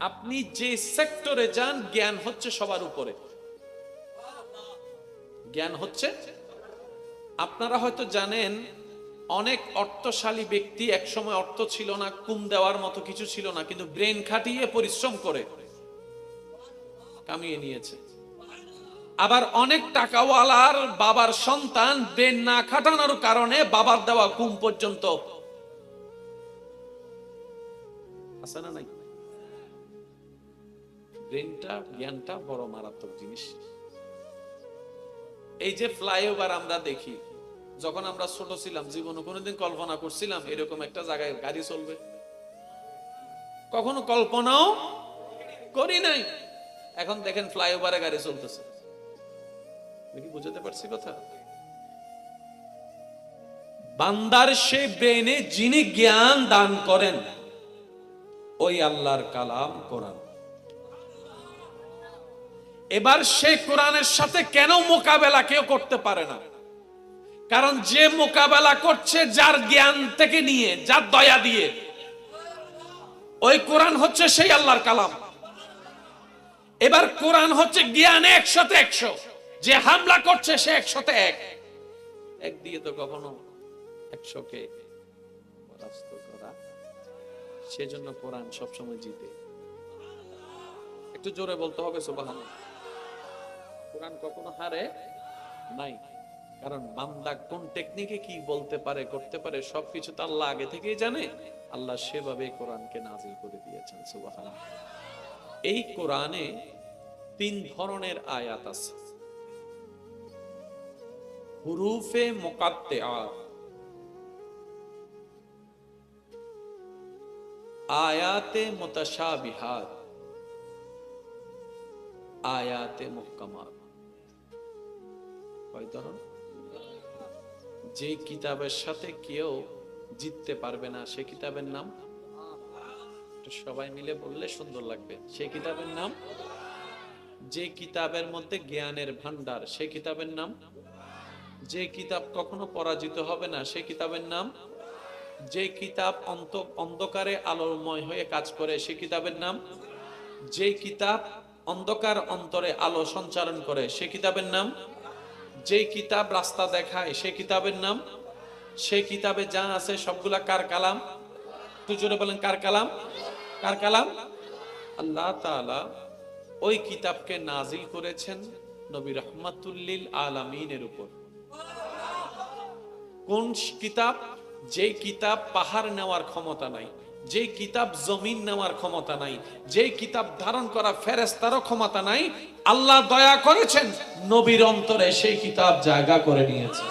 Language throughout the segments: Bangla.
আপনি যে সেক্টরে যান জ্ঞান হচ্ছে সবার উপরে, জ্ঞান হচ্ছে। আপনারা হয়তো জানেন অনেক অর্থশালী ব্যক্তি একসময় অর্থ ছিল না, কুম দেওয়ার মতো কিছু ছিল না, কিন্তু ব্রেন খাটিয়ে পরিশ্রম করে কামিয়ে নিয়েছে। আবার অনেক টাকাওয়ালার বাবার সন্তান ব্রেন না খাটানোর কারণে বাবার দেওয়া কুম পর্যন্ত আছে না নাই? ব্রেনটা, জ্ঞানটা বড় মারাত্মক জিনিস। এই যে ফ্লাইওভার আমরা দেখি, যখন আমরা ছোট ছিলাম জীবনে কোনোদিন কল্পনা করছিলাম এরকম একটা জায়গায় গাড়ি চলবে? কখনো কল্পনাও করি নাই। এখন দেখেন ফ্লাইওভারে গাড়ি চলতেছে। দেখি বুঝতে পারছি কথা? বান্দার সে ব্রেনে যিনি জ্ঞান দান করেন ওই আল্লাহর কালাম কোরআন। এবার সেই কোরআনের সাথে কেন মোকাবেলা কেউ করতে পারে না? কারণ যে মোকাবেলা করছে যার জ্ঞান থেকে নিয়ে, যার দয়া দিয়ে, ওই কোরআন হচ্ছে সেই আল্লাহর কালাম। এবার কোরআন হচ্ছে জ্ঞানে 100তে 100, যে হামলা করছে সে 100তে 1। এক দিয়ে তো কখনো 100কে পরাস্ত করা, সেজন্য কোরআন সবসময় জিতে। একটু জোরে বলতে হবে সুবহানাল্লাহ। কোরআন কখনো হারে নাই, কারণ বান্দা কোন টেকনিকে কি বলতে পারে, করতে পারে, সবকিছু তো আল্লাহ আগে থেকেই জানে। আল্লাহ সেভাবে কোরআনকে নাজিল করে দিয়েছেন সুবহানাল্লাহ। এই কোরআনে 3 ধরনের আয়াত আছে। হুরুফে মুকাত্তিআত, আয়াতে মুতাশাবিহাত, আয়াতে মুহকামাত। কয় ধরন? যে কিতাবের সাথে কেউ জিততে পারবে না সে কিতাবের নাম, সবাই মিলে বললে সুন্দর লাগবে, সে কিতাবের নাম। যে কিতাবের মধ্যে জ্ঞানের ভান্ডার সে কিতাবের নাম। যে কিতাব কখনো পরাজিত হবে না সে কিতাবের নাম। যে কিতাব অন্ধকারে আলোময় হয়ে কাজ করে সে কিতাবের নাম। যে কিতাব অন্ধকার অন্তরে আলো সঞ্চারণ করে সে কিতাবের নাম। যে কিতাব রাস্তা দেখায় সে কিতাবের নাম। সে কিতাবে যা আছে সবগুলা কার কালাম? তুই জোরে বলেন, কার কালাম? কার কালাম? আল্লাহ তাআলা ওই কিতাবকে নাজিল করেছেন নবী রাহমাতুল লিল আলামিনের উপর। কোন কিতাব? যে কিতাব পাহাড় নেওয়ার ক্ষমতা নাই, যে কিতাব জমিন নেওয়ার ক্ষমতা নাই, যে কিতাব ধারণ করা ফেরেশতারও ক্ষমতা নাই, আল্লাহ দয়া করেছেন নবীর অন্তরে সেই কিতাব জায়গা করে নিয়েছে।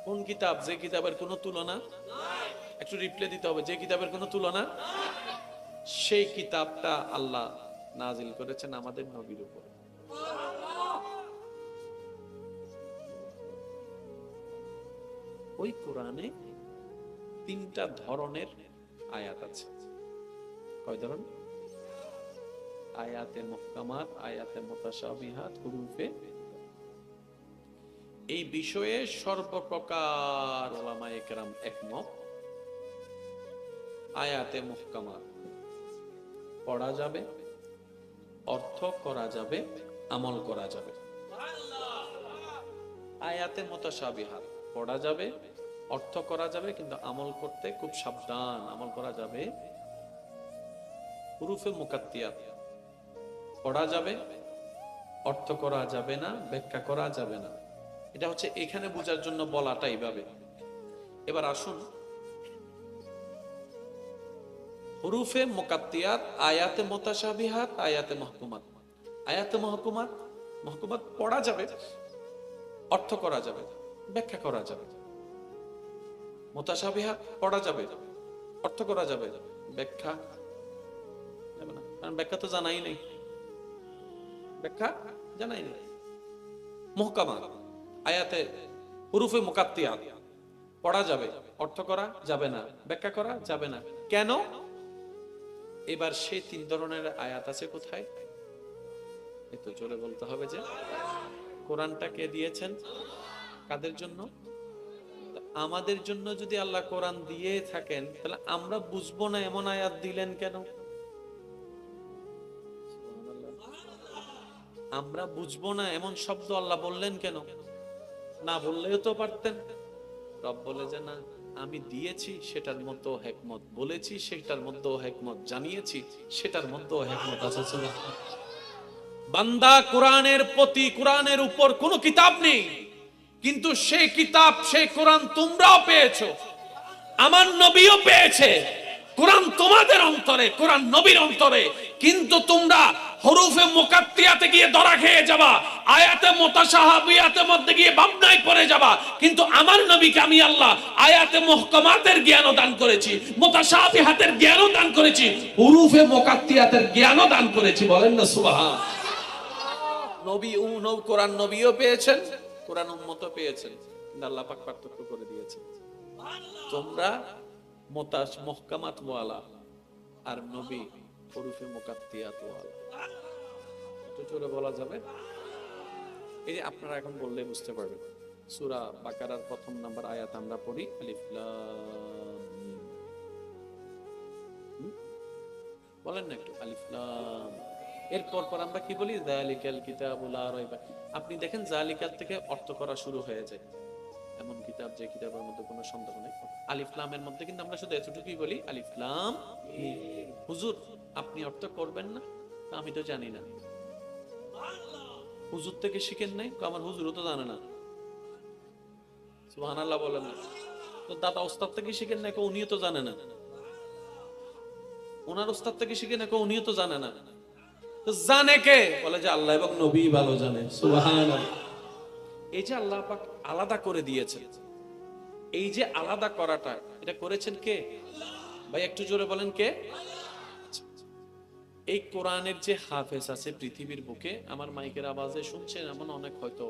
কোন কিতাব? যে কিতাবের কোনো তুলনা নাই। একটু রিপ্লে দিতে হবে, যে কিতাবের কোনো তুলনা। সেই কিতাবটা আল্লাহ নাজিল করেছেন আমাদের নবীর উপর। ওই কোরআনে 3টা ধরনের আয়াত আছে। কয় ধরন? আয়াতে মুহকামাত, আয়াতে মুতাশাবিহাত, হুরুফে। এই বিষয়ে সর্বপ্রকার উলামায়ে কেরাম একমত। আয়াতে মুহকামাত পড়া যাবে, অর্থ করা যাবে, আমল করা যাবে। আয়াতে মুতাশাবিহাত পড়া যাবে, অর্থ করা যাবে, কিন্তু আমল করতে খুব সাবধান, আমল করা যাবে। হুরুফে মুকাত্তিয়াত পড়া যাবে, অর্থ করা যাবে না, ব্যাখ্যা করা যাবে না। এটা হচ্ছে এখানে বোঝার জন্য বলাটা এইভাবে। এবার আসুন, হুরুফে মুকাত্তিয়াত, আয়াতে মুতাশাবিহাত, আয়াতে মাহকুমাত। আয়াতে মাহকুমাত পড়া যাবে, অর্থ করা যাবে, ব্যাখ্যা করা যাবে। মুতাশাবিহাত পড়া যাবে, অর্থ করা যাবে, ব্যাখ্যা যাবে না, কারণ ব্যাখ্যা তো জানাই নেই, ব্যাখ্যা জানাই নেই। মুহকামাত, আয়াতে হুরুফে মুকাত্তিয়াত পড়া যাবে, অর্থ করা যাবে না, ব্যাখ্যা করা যাবে না। কেন? এবার সেই 3 ধরনের আয়াত আছে কোথায়? একটু জোরে বলতে হবে। যে কোরআনটা কে দিয়েছেন? কাদের জন্য? আমাদের জন্য। যদি আল্লাহ কোরআন দিয়ে থাকেন তাহলে আমরা বুঝবো না এমন আয়াত দিলেন কেন? আমরা বুঝবো না এমন শব্দ আল্লাহ বললেন কেন? না বললেও তো পারতেন। রব বলে যে না, আমি দিয়েছি সেটার মধ্যে হিকমত, বলেছি সেটার মধ্যে হিকমত, জানিয়েছি সেটার মধ্যে হিকমত আছে। বান্দা কোরআনের প্রতি, কোরআনের উপর কোনো কিতাব নেই, কিন্তু সেই কিতাব, সেই কোরআন তোমরাও পেয়েছো, আমার নবীও পেয়েছে। কোরআন তোমাদের অন্তরে, কোরআন নবীর অন্তরে, কিন্তু তোমরা হরুফে মুকাত্তিয়াতে গিয়ে ধরা খেয়ে যাবা, আয়াতে মুতাশাবিহাতের মধ্যে গিয়ে ভাবনায় পড়ে যাবা। কিন্তু আমার নবীকে আমি আল্লাহ আয়াতে মুহকামাতের জ্ঞানও দান করেছি, মুতাশাবিহাতের জ্ঞানও দান করেছি, হরুফে মুকাত্তিয়াতের জ্ঞানও দান করেছি। বলেন না সুবহান। নবী কোরআন নবীও পেয়েছেন, কোরআন উম্মতও পেয়েছেন, কিন্তু আল্লাহ পাক পার্থক্য করে দিয়েছেন। তোমরা মুহকামাত ওয়ালা আর নবী হরুফে মুকাত্তিয়াত ওয়ালা। একটু জোরে বলা যাবে? এই যে আপনারা এখন বললে বুঝতে পারবেন। সূরা বাকারার প্রথম নাম্বার আয়াত আমরা পড়ি, আলিফ লাম মিম। বলেন না একটু আলিফ লাম। এরপর আমরা কি বলি? যালিকাল কিতাবু লা রাইবা। আপনি দেখেন জালিকাল থেকে অর্থ করা শুরু হয়ে যায়। এমন কিতাব যে কিতাবের মধ্যে কোনো সন্দেহ নেই। আলিফ লামের মধ্যে কিন্তু আমরা শুধু এতটুকুই বলি, আলিফ লাম মিম। হুজুর আপনি অর্থ করবেন না? আমি তো জানি না। হুজুর থেকে শিখেন নাই? আমার হুজুরও তো জানে না। সুবহানাল্লাহ বলেন না। তো দাদা ওস্তাদ থেকে শিখেন না? উনিও তো জানে না। ওনার ওস্তাদ থেকে শিখেন না? উনিও তো জানে না। তো জানে কে? বলে যে আল্লাহ এবং নবী ভালো জানে। সুবহানাল্লাহ। এই যে আল্লাহ পাক আলাদা করে দিয়েছে, এই যে আলাদা করাটা, এটা করেছেন কে? ভাই একটু জোরে বলেন কে? এই কোরআনের যে হাফেজ আছে পৃথিবীর বুকে, আমার মাইকের আওয়াজে শুনছেন এমন অনেক হয়তো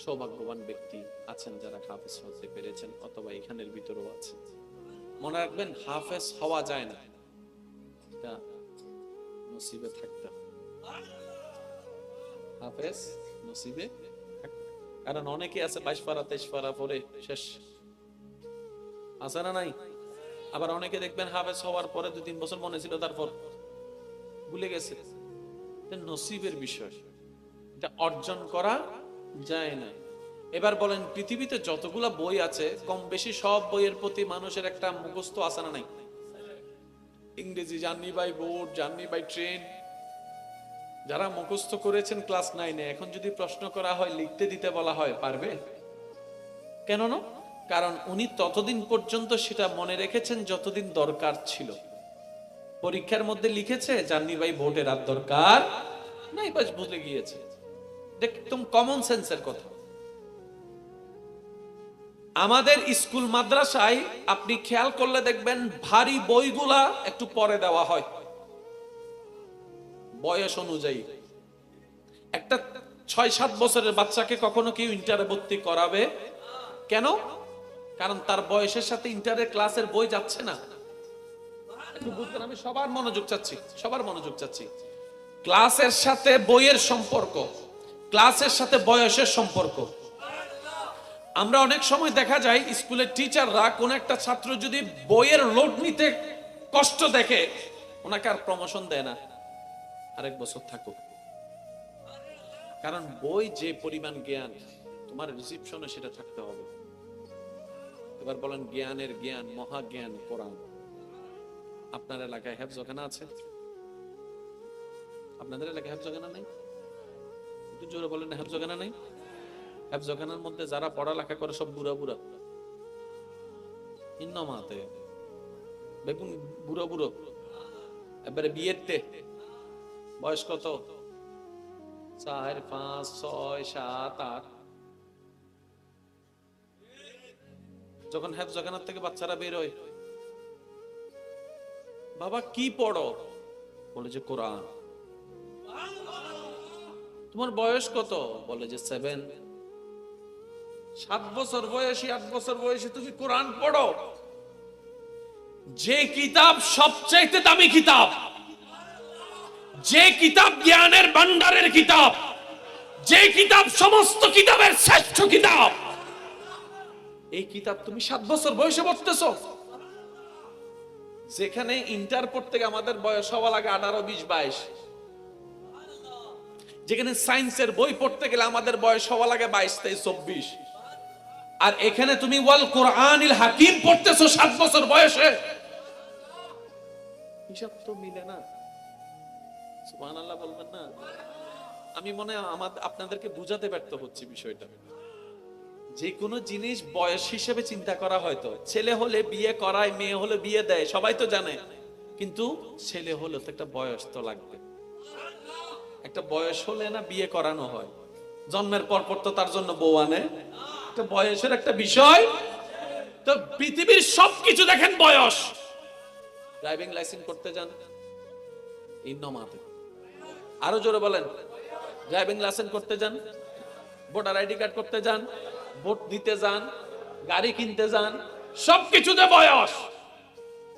সৌভাগ্যবান ব্যক্তি আছেন যারা হাফেজ হতে পেরেছেন, অথবা এখানের ভিতরেও আছে। মনে রাখবেন, হাফেজ হওয়া যায় না, এটা নসিবে থাকতে হবে। হাফেজ নসিবে, কারণ অনেকে আছে 22 পারা 23 পারা পড়ে শেষ, আছে না নাই? আবার অনেকে দেখবেন হাফেজ হওয়ার পরে 2-3 বছর মনে ছিল, তারপর ভুলে গেছে। নসিবের বিষয়, এটা অর্জন করা যায় না। এবার বলেন, পৃথিবীতে যতগুলা বই আছে কম বেশি সব বইয়ের প্রতি মানুষের একটা মুখস্থ আছে না নাই? ইংরেজি journey by board, journey by train, যারা মুখস্থ করেছেন ক্লাস 9-এ, এখন যদি প্রশ্ন করা হয়, লিখতে দিতে বলা হয়, পারবে? কেন না? কারণ উনি ততদিন পর্যন্ত সেটা মনে রেখেছেন যতদিন দরকার ছিল। পরীক্ষার মধ্যে লিখেছে জার্নি বাই বোর্ডের আর দরকার নাই, বাস ভুলে গিয়েছে। একদম কমন সেন্সের কথা। আমাদের স্কুল মাদ্রাসায় আপনি খেয়াল করলে দেখবেন ভারী বইগুলা একটু পরে দেওয়া হয় বয়স অনুযায়ী। একটা 6-7 বছরের বাচ্চাকে কখনো কেউ ইন্টারে ভর্তি করাবে? কেন? কারণ তার বয়সের সাথে ইন্টারের ক্লাসের বই যাচ্ছে না। একটু বুঝবেন, আমি সবার মনোযোগ চাচ্ছি, সবার মনোযোগ চাচ্ছি। ক্লাসের সাথে বইয়ের সম্পর্ক, ক্লাসের সাথে বয়সের সম্পর্ক। আমরা অনেক সময় দেখা যায় স্কুলের টিচাররা কোন একটা ছাত্র যদি বইয়ের লোড নিতে কষ্ট দেখে, ওনাকে আর প্রমোশন দেয় না, আরেক বছর থাকুক। কারণ বই যে পরিমাণ জ্ঞান, তোমার রিসিপশনে সেটা থাকতে হবে। এবার বলেন, জ্ঞানের জ্ঞান, মহাজ্ঞান কোরআন। আপনার এলাকায় হেফজখানা আছে? আপনাদের এলাকায় হেফজখানা নাই? একটু জোরে বলেন, হেফজখানা নাই? হেফজখানার মধ্যে যারা পড়ালেখা করে সব বুড়া বুড়া, ইন্নমাতে বেগুন বুড়ো বুড়ো, এবারে বিয়েতে বয়স কত? 4, 5, 6, 7, 8। যখন হেফজখানার থেকে বাচ্চারা বের হয়, বাবা কি পড়ো? বলে যে কোরআন। তোমার বয়স কত? বলে যে 7। 7 বছর বয়সী, 8 বছর বয়সী তুমি কোরআন পড়ো? যে কিতাব সবচেয়ে দামি কিতাব, যে কিতাব জ্ঞানের ভান্ডারের কিতাব, যে কিতাব সমস্ত কিতাবের শ্রেষ্ঠ কিতাব, এই কিতাব তুমি 7 বছর বয়সে পড়তেছো। যেখানে ইন্টার পড়তে আমাদের বয়স হওয়া লাগে 18, 20, 22। যেখানে সায়েন্সের বই পড়তে গেলে আমাদের বয়স হওয়া লাগে 22-23-24, আর এখানে তুমি ওয়াল কোরআনিল হাকিম পড়তেছো 7 বছর বয়সে। হিসাব তো মিলে না। সুবহানাল্লাহ বলবেন না? আমি মনে হয় আপনাদেরকে বুঝাতে ব্যর্থ হচ্ছি বিষয়টা। যে কোনো জিনিস বয়স হিসেবে চিন্তা করা হয়তো, ছেলে হলে বিয়ে করায়, মেয়ে হলে বিয়ে দেয়, সবাই তো জানে, কিন্তু ছেলে হলে তো একটা বয়স তো লাগবে। একটা বয়স হলে না বিয়ে করানো হয়, জন্মের পর পর তো তার জন্য বউ আনে, একটা বয়সের একটা বিষয়। তো পৃথিবীর সবকিছু দেখেন বয়স। ড্রাইভিং লাইসেন্স করতে যান, ইন্নমাতে, আরো জোরে বলেন, ড্রাইভিং লাইসেন্স করতে যান, ভোটার আইডি কার্ড করতে যান, ভোট দিতে যান, গাড়ি কিনতে যান, সবকিছুতে বয়স।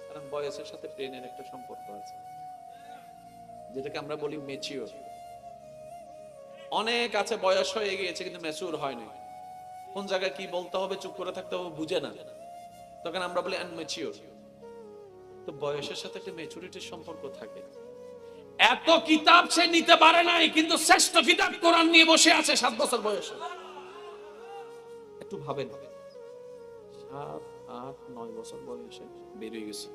কারণ বয়সের সাথে ব্রেনের একটা সম্পর্ক আছে, যেটাকে আমরা বলি ম্যাচিওর। অনেক আছে বয়স হয়ে গিয়েছে কিন্তু ম্যাচিওর হয়নি, কোন জায়গায় কি বলতে হবে, চুপ করে থাকতে হবে বুঝে না, তখন আমরা বলি আনম্যাচিওর। তো বয়সের সাথে একটা ম্যাচুরিটির সম্পর্ক থাকে। এত কিতাব সে নিতে পারে নাই, কিন্তু শ্রেষ্ঠ কিতাব কোরআন নিয়ে বসে আছে 7 বছর বয়সে। একটু ভাবেন, 7, 8, 9 বছর বয়সে বেরিয়ে গেছে,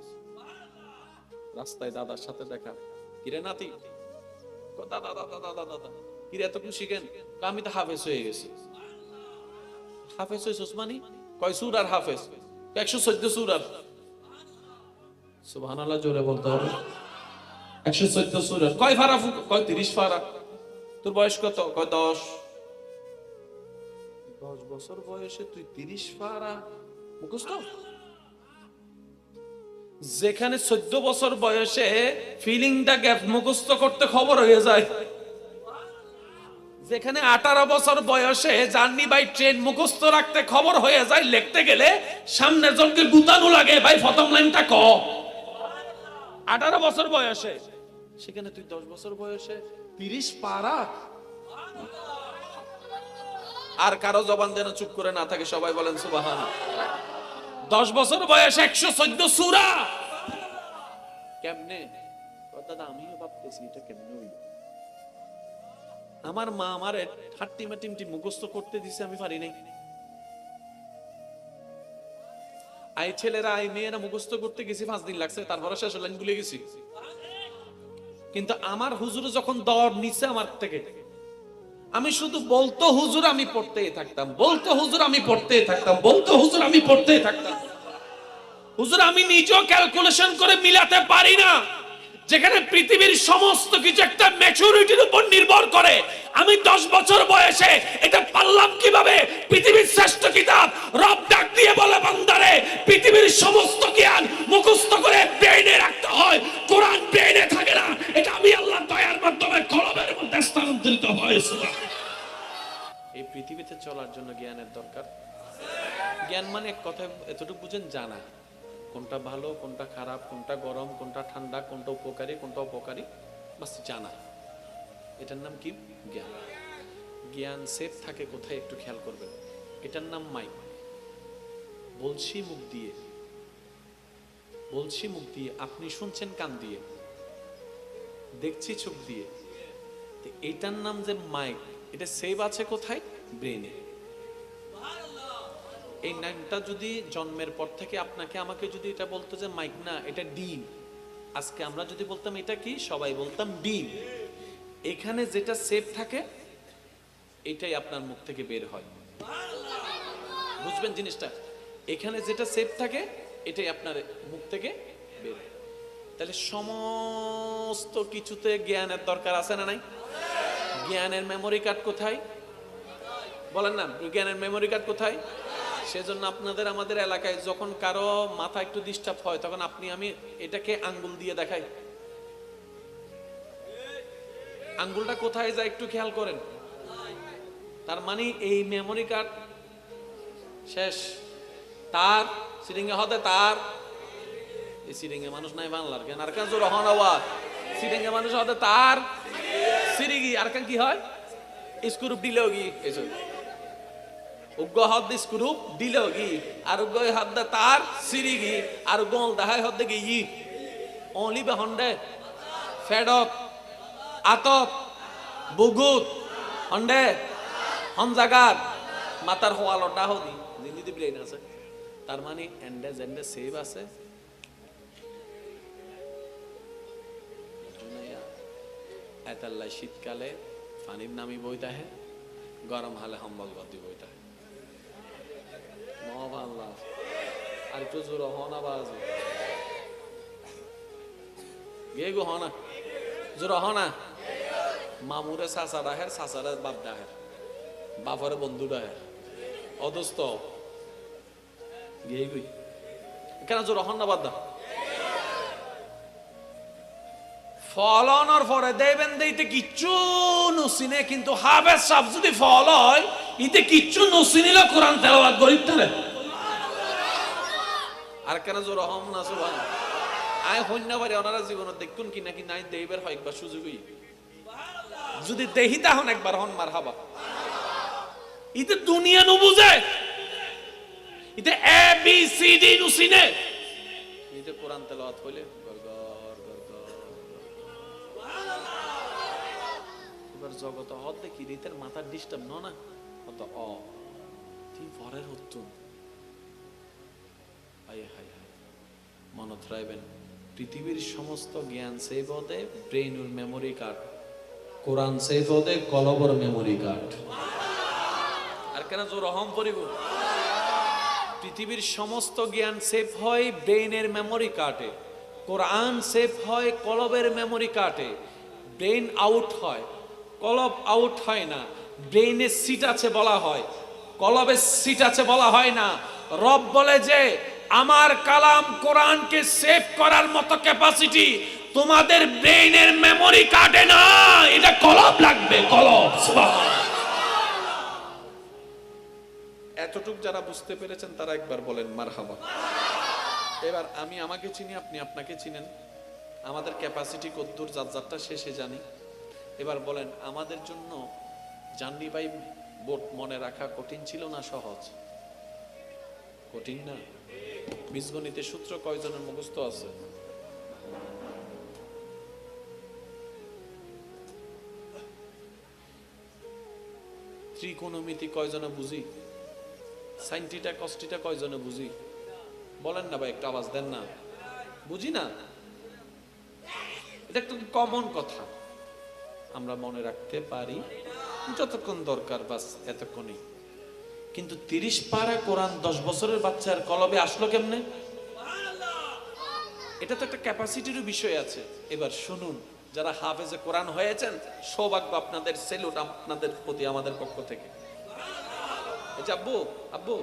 রাস্তায় দাদার সাথে দেখা, কিরে নাতি, দাদা দাদা দাদা দাদা, কিরে এত খুশি কেন? আমি তো হাফেজ হয়ে গেছি। হাফেজ হয়েছে ওসমানি? কয় সূরার হাফেজ? 114 সূরার। সুবহানাল্লাহ জোরে বলতে হবে। 114 সূরা। কয় ফারা? কয় 30 ফারা। তোর বয়স কত? কয় 10। 10 বছর বয়সে তুই 30 ফারা মুখস্থ? যেখানে 14 বছর বয়সে ফিলিংটা গ্যাপ মুখস্থ করতে খবর হয়ে যায়, যেখানে 18 বছর বয়সে জার্নি বাই ট্রেন মুখস্থ রাখতে খবর হয়ে যায়, লিখতে গেলে সামনের জনকে গুতানো লাগে, ভাই প্রথম লাইনটা ক। 18 বছর বয়সে, সেখানে তুই 10 বছর বয়সে 30 পারা। আর কারো জবান যেন চুপ করে না থাকে, সবাই বলেন সুবহানাল্লাহ। 10 বছর বয়সে 114 সূরা। কেমনে? দাদা আমিও ভাবতেছি এটা কেমনে হইল। আমার মা আমারে ঠাট্টিমাটিমটি মুখস্থ করতে দিছে, আমি পারি নাই। আই ছেলেরা আই মেয়েরা মুখস্থ করতে গেছি 5 দিন লাগছে, তারপরে শেষ লাইন ভুলে গেছি। কিন্তু আমার হুজুর যখন দর নিচে আমার থেকে, আমি শুধু বলতো হুজুর, আমি পড়তেই থাকতাম, বলতো হুজুর, আমি পড়তেই থাকতাম, বলতো হুজুর, আমি পড়তেই থাকতাম। হুজুর আমি নিজেও ক্যালকুলেশন করে মিলাতে পারি না, যেখানে পৃথিবীর সমস্ত কিছু একটা ম্যাচুরিটির উপর নির্ভর করে। আমি 10 বছর বয়সে এটা পারলাম কিভাবে? পৃথিবীর শ্রেষ্ঠ কিতাব রব ডাক দিয়ে বলে, বান্দারে পৃথিবীর সমস্ত জ্ঞান মুখস্থ করে ব্রেইনে রাখতে হয়, কোরআন ব্রেইনে থাকে না, এটা আমি আল্লাহর দয়ার মাধ্যমে কলমের মধ্যে স্থানান্তরিত হয়েছে। এই পৃথিবীতে চলার জন্য জ্ঞানের দরকার। জ্ঞান মানে এক কথায় এতটুকু বুঝেন, জানা কোনটা ভালো, কোনটা খারাপ, কোনটা গরম, কোনটা ঠান্ডা, কোনটা উপকারী, কোনটা অপকারী, বাস জানা। এটার নাম কি? জ্ঞান। জ্ঞান সেফ থাকে কোথায় একটু খেয়াল করবেন। এটার নাম মাইক। বলছি মুখ দিয়ে, বলছি মুখ দিয়ে, আপনি শুনছেন কান দিয়ে, দেখছি চোখ দিয়ে। এটার নাম যে মাইক, এটা সেভ আছে কোথায়? ব্রেনে। এই নামটা যদি জন্মের পর থেকে আপনাকে আমাকে যদি এটা বলতো যে মাইক না, এটা ডিম, আজকে আমরা যদি বলতাম এটা কি, সবাই বলতাম ডিম। এখানে যেটা সেভ থাকে এটাই আপনার মুখ থেকে বের হয়। বুঝবেন জিনিসটা? এখানে যেটা সেভ থাকে এটাই আপনার মুখ থেকে বের হয়। তাহলে সমস্ত কিছুতে জ্ঞানের দরকার আছে না নাই? জ্ঞানের মেমোরি কার্ড কোথায়? বলেন না, জ্ঞানের মেমোরি কার্ড কোথায়? সেজন্য আপনাদের আমাদের এলাকায় যখন কারো মাথা একটু ডিস্টার্ব হয়, তখন আপনি আমি এটাকে আঙ্গুল দিয়ে দেখাই। আঙ্গুলটা কোথায় যায় একটু খেয়াল করেন। তার মানে এই মেমোরি কার্ড শেষ। তার সিরিঙ্গে হতে তার, এই সিরিঙ্গে মানুষ নাই বাংলার কেন, আর কেন জোর হন আওয়াজ। সিরিঙ্গে মানুষ হতে তার সিরিগি, আর কেন কি হয়? স্ক্রু দিলেও কি এসব উগ্র হদ স্ক্রু দিলেও কি, আর উগ্র হদ তার সিরিগি, আর গোল দেখায় হদ কি ই অনলি বে হন্ডে ফেডত আতত বুগুত হন্ডে হন জাগাত মাতার হোয়ালটা হদি দিল্লিতে ব্রেন আছে তার মানে এন্ডে জেন্ডে সেভ আছে এতাল্লাই শীতকালে পানির নামি বইতা হে গরম হালে হম্বল গদি বইতা হে আল্লাহ আর একটু জোর হনা বাজ গে গো হনা জোর হনা মামুরে সাসা ডাহের সাসারে বাপ ডাহের বাপরে বন্ধু ডাহের অদস্ত গে গুই কেন জোর হন না বাদ দা ফলনের পরে দেবেন দেইতে কিচ্ছু নসিনে কিন্তু হাফেজ সাহেব যদি ফল হয় ইতে কিচ্ছু নসিনিল কোরআন তেলাওয়াত গরিব তারে আর কেন জোর হম না সুবহান আয় হন্যা বাড়ি ওনারা জীবনে দেখুন কি নাকি নাই দেইবের হয় একবার সুযোগই যদি দেহি তাহন একবার হন মারহাবা ইতে দুনিয়া নু বুঝে ইতে এ বি সি ডি নসিনে ইতে কোরআন তেলাওয়াত হইলে জগত হত দেখি রীতের মাথার ডিস্টার্ব না অত তুই পরের হতুন মনত রাখবেন পৃথিবীর সমস্ত জ্ঞান সেই পদে ব্রেইনুর মেমোরি কার্ড কোরআন সেই পদে কলবর মেমোরি কার্ড আর কেন জোর রহম পরিব পৃথিবীর সমস্ত জ্ঞান সেভ হয় ব্রেইনের মেমোরি কার্ডে কোরআন সেভ হয় কলবের মেমোরি কার্ডে ব্রেইন আউট হয় কলব আউট হয় না ব্রেইনে সিট আছে বলা হয় কলবে সিট আছে বলা হয় না রব বলে যে আমার কালাম কোরআনকে সেভ করার মতো ক্যাপাসিটি তোমাদের ব্রেইনের মেমোরি কার্ডে না এটা কলব লাগবে কলব সুবহানাল্লাহ এতটুকু যারা বুঝতে পেরেছেন তারা একবার বলেন মারহাবা এবার আমি আমাকে চিনি আপনি আপনাকে চিনেন আমাদের ক্যাপাসিটি কতদূর যাত্রা শেষে জানি এবার বলেন আমাদের জন্য জাননি ভাই বোট মনে রাখা কঠিন ছিল না সহজ কঠিন না বীজগণিতের সূত্র কয়জনের মুখস্থ আছে ত্রিকোণমিতি কয়জনে বুঝি সাইনটিটা কস্টিটা কয়জনে বুঝি বলেন না ভাই একটা আওয়াজ দেন না বুঝি না এটা একটা কমন কথা আমরা মনে রাখতে পারি যতক্ষণ দরকার বাস এতক্ষণই কিন্তু 30 পারা কোরআন 10 বছরের বাচ্চার কলবে আসলো কেমনে এটা তো একটা ক্যাপাসিটির বিষয় আছে এবার শুনুন যারা হাফেজে কোরআন হয়েছেন সৌভাগ্য আপনাদের সেলুট আপনাদের প্রতি আমাদের পক্ষ থেকে আচ্ছা আব্বু আব্বু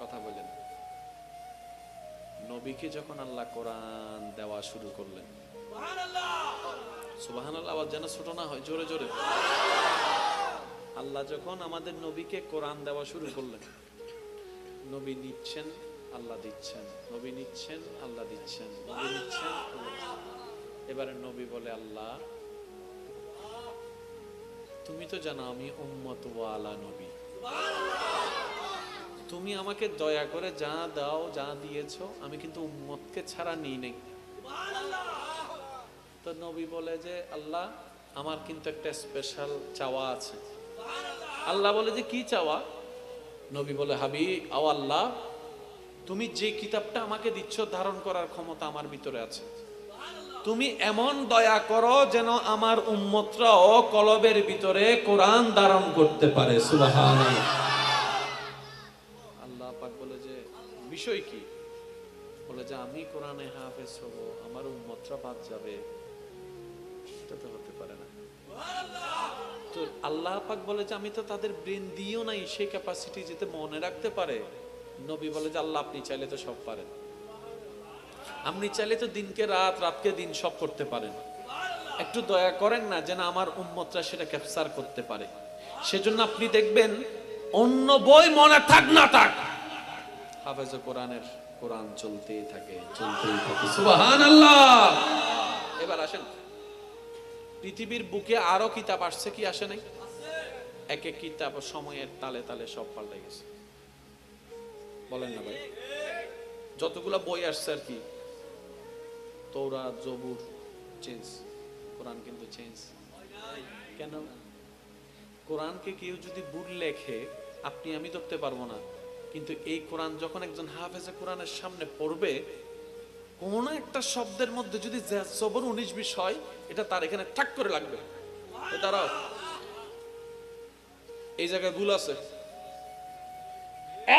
কথা বলেন নবীকে যখন আল্লাহ কোরআন দেওয়া শুরু করলেন সুবহানাল্লাহ আওয়াজ যেন ছোট না হয় জোরে জোরে আল্লাহ যখন আমাদের নবীকে কোরআন দেওয়া শুরু করলেন নবী নিচ্ছেন আল্লাহ দিচ্ছেন নবী নিচ্ছেন আল্লাহ দিচ্ছেন নবী নিচ্ছেন এবারে নবী বলে আল্লাহ তুমি তো জানো আমি উম্মত ওয়ালা নবী তুমি আমাকে দয়া করে যা দাও যা দিয়েছো আমি কিন্তু উম্মতকে ছাড়া নিই নাই তো নবী বলে যে আল্লাহ আমার কিন্তু একটা স্পেশাল চাওয়া আছে আল্লাহ বলে যে কি চাওয়া নবী বলে হাবিব ও আল্লাহ তুমি যে কিতাবটা আমাকে দিচ্ছ ধারণ করার ক্ষমতা আমার ভিতরে আছে তুমি এমন দয়া করো যেন আমার উম্মতরাও কলবের ভিতরে কোরআন ধারণ করতে পারে সুবহানাল্লাহ আল্লাহ পাক বলে যে বিষয় কি বলে যে আমি কোরআনে হাফেজ হব আমার উম্মতরা বাদ যাবে এটা তো হতে পারে না তো আল্লাহ পাক বলে যে আমি তো তাদের ব্রেন দিও নাই সেই ক্যাপাসিটি যেতে মনে রাখতে পারে নবী বলে যে আল্লাহ আপনি চাইলে তো সব পারেন আপনি চাইলে তো দিনকে রাত রাতকে দিন সব করতে পারেন একটু দয়া করেন না যেন আমার উম্মতরা সেটা ক্যাপচার করতে পারে সেজন্য আপনি দেখবেন অন্য বই মনে থাক না থাক হাফেজে কোরআনের কোরআন চলতেই থাকে সুবহানাল্লাহ এবার আসেন পৃথিবীর বুকে আরো কিতাব আসছে কি আসে নাই এক এক কিতাব সময়ের তালে তালে সব পাল্টে গেছে বলেন না ভাই যতগুলা বই আসছে আর কি তৌরাত জবুর চেঞ্জ কোরআন কিন্তু চেঞ্জ। কেন? কোরআনকে কেউ যদি ভুল লেখে আপনি আমি ধরতে পারবো না, কিন্তু এই কোরআন যখন একজন হাফেজে কোরআনের সামনে পড়বে, কোন একটা শব্দের মধ্যে যদি জবর 19-20 হয়, এটা তার এখানে ঠাক করে লাগবে। দাঁড়াও, এই জায়গায় ভুল আছে,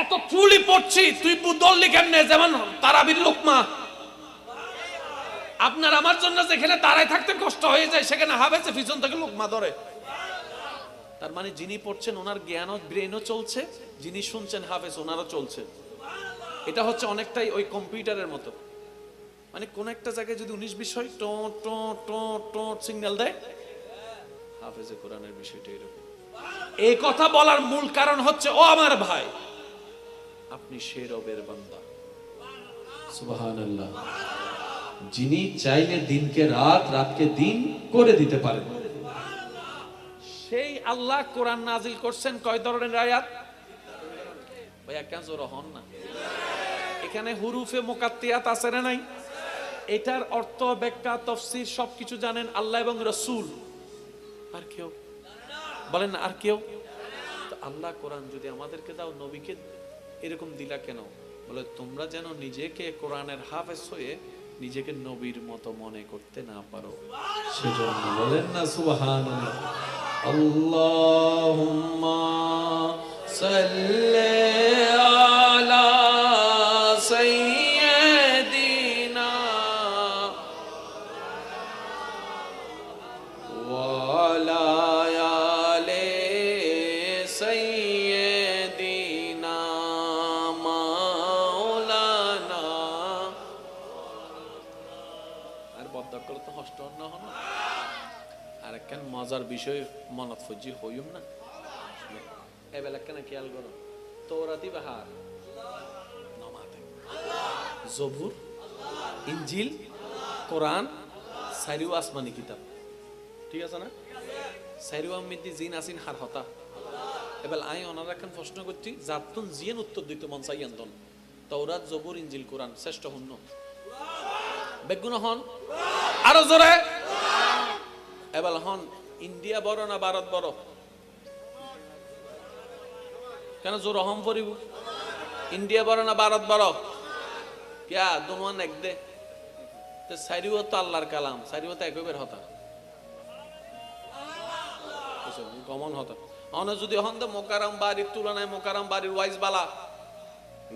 এত ট্রুলি পড়ছি, তুই বুদল্লি কেমনে? যেমন তারাবির লোকমা, আপনার আমার জন্য যেখানে দাঁড়ায় থাকতে কষ্ট হয়ে যায়, সেখানে হাফেজে পিছন থেকে লোকমা ধরে। তার মানে যিনি পড়ছেন ওনার জ্ঞান ও ব্রেনও চলছে, যিনি শুনছেন হাফেজ ওনারও চলছে। এটা হচ্ছে অনেকটাই ওই কম্পিউটারের মতো, মানে কোন একটা জায়গায় যদি 19-20 হয়, টো টো টো টো সিগন্যাল দেয়। হাফেজে কোরআনের বিষয়টা এরকম। এই কথা বলার মূল কারণ হচ্ছে, ও আমার ভাই, আপনি সে রবের বান্দা, সুবহানাল্লাহ, যিনি চাইলে দিনকে রাত, রাতকে দিন করে দিতে পারেন। সেই আল্লাহ কোরআন নাজিল করছেন কয় ধরনের আয়াত? ভাইয়া কেন জোর হন না? এখানে হুরুফে মুকাত্তিয়াত আছে না নাই? এটার অর্থ, ব্যাখ্যা, তাফসীর সবকিছু জানেন আল্লাহ এবং রাসূল। আর কেউ বলেন না? আর কেউ? তো আল্লাহ কোরআন যদি আমাদেরকে দাও, নবীকে এরকম দিলা কেন? বলে তোমরা যেন নিজেকে কোরআনের হাফেজ হয়ে নিজেকে নবীর মতো মনে করতে না পারো, সেজন্য। বলেন না সুবহানাল্লাহ। আল্লাহুম্মা সাল্লি আলা সাইয়্যিদিনা ওয়া আলা আলি সাইয়্যিদিনা মাওলানা। আর বদ্ধ করলে তো হষ্ট না হন। আর একখান মজার বিষয় মনত ফজি হইম না, এবেলা কেন খেয়াল করো, তৌরাতি বাহার নমাতে জবুর, ইনজিল, কোরআন, সাইরিও আসমানি কিতাব, ঠিক আছে না? সাইরিও আমিদি জিন আসিন হার হতা। এবেলা আই ওনারা একখান প্রশ্ন করছি, যাতুন জিয়েন উত্তর দিতে মন চাইয়ান্তন, তৌরাত, জবুর, ইনজিল, কোরআন শ্রেষ্ঠ হন বেগুন হন? আরো জোরে এবার হন, ইন্ডিয়া বড় না ভারত বড়? কেন জোর হম পড়িব? ইন্ডিয়া বড় না ভারত বড়? কিয়া দুনুয়ান এক দে তো সাইরিও তো আল্লাহর কালাম, সাইরিও তো একবার হতা গমন হতা। অন যদি হন তো মোকারাম বাড়ির তুলনায় মোকারাম বাড়ির ওয়াইজ বালা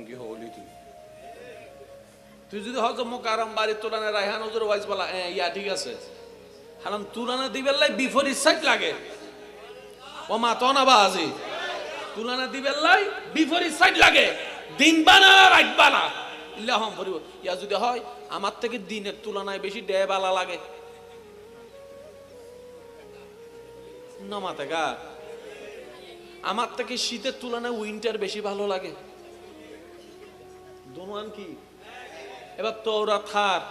কি হলি তুই যদি হজ মোকারাম বাড়ির তুলনায় রায়হান হুজুর ওয়াইজ বালা, ইয়া ঠিক আছে। কারণ তুলনা দিবেন লাই বিপরীত সাইড লাগে, ও মা তো না বাজি তুলনা দিবেন লাই বিপরীত সাইড লাগে, দিন বানা রাত বানা ইল্লা হম পরিব। ইয়া যদি হয় আমার থেকে দিনের তুলনায় বেশি ডে বালা লাগে, নমাতে গা আমার থেকে শীতের তুলনায় উইন্টার বেশি ভালো লাগে। দোনোয়ান কি? এবার তৌরাত হার,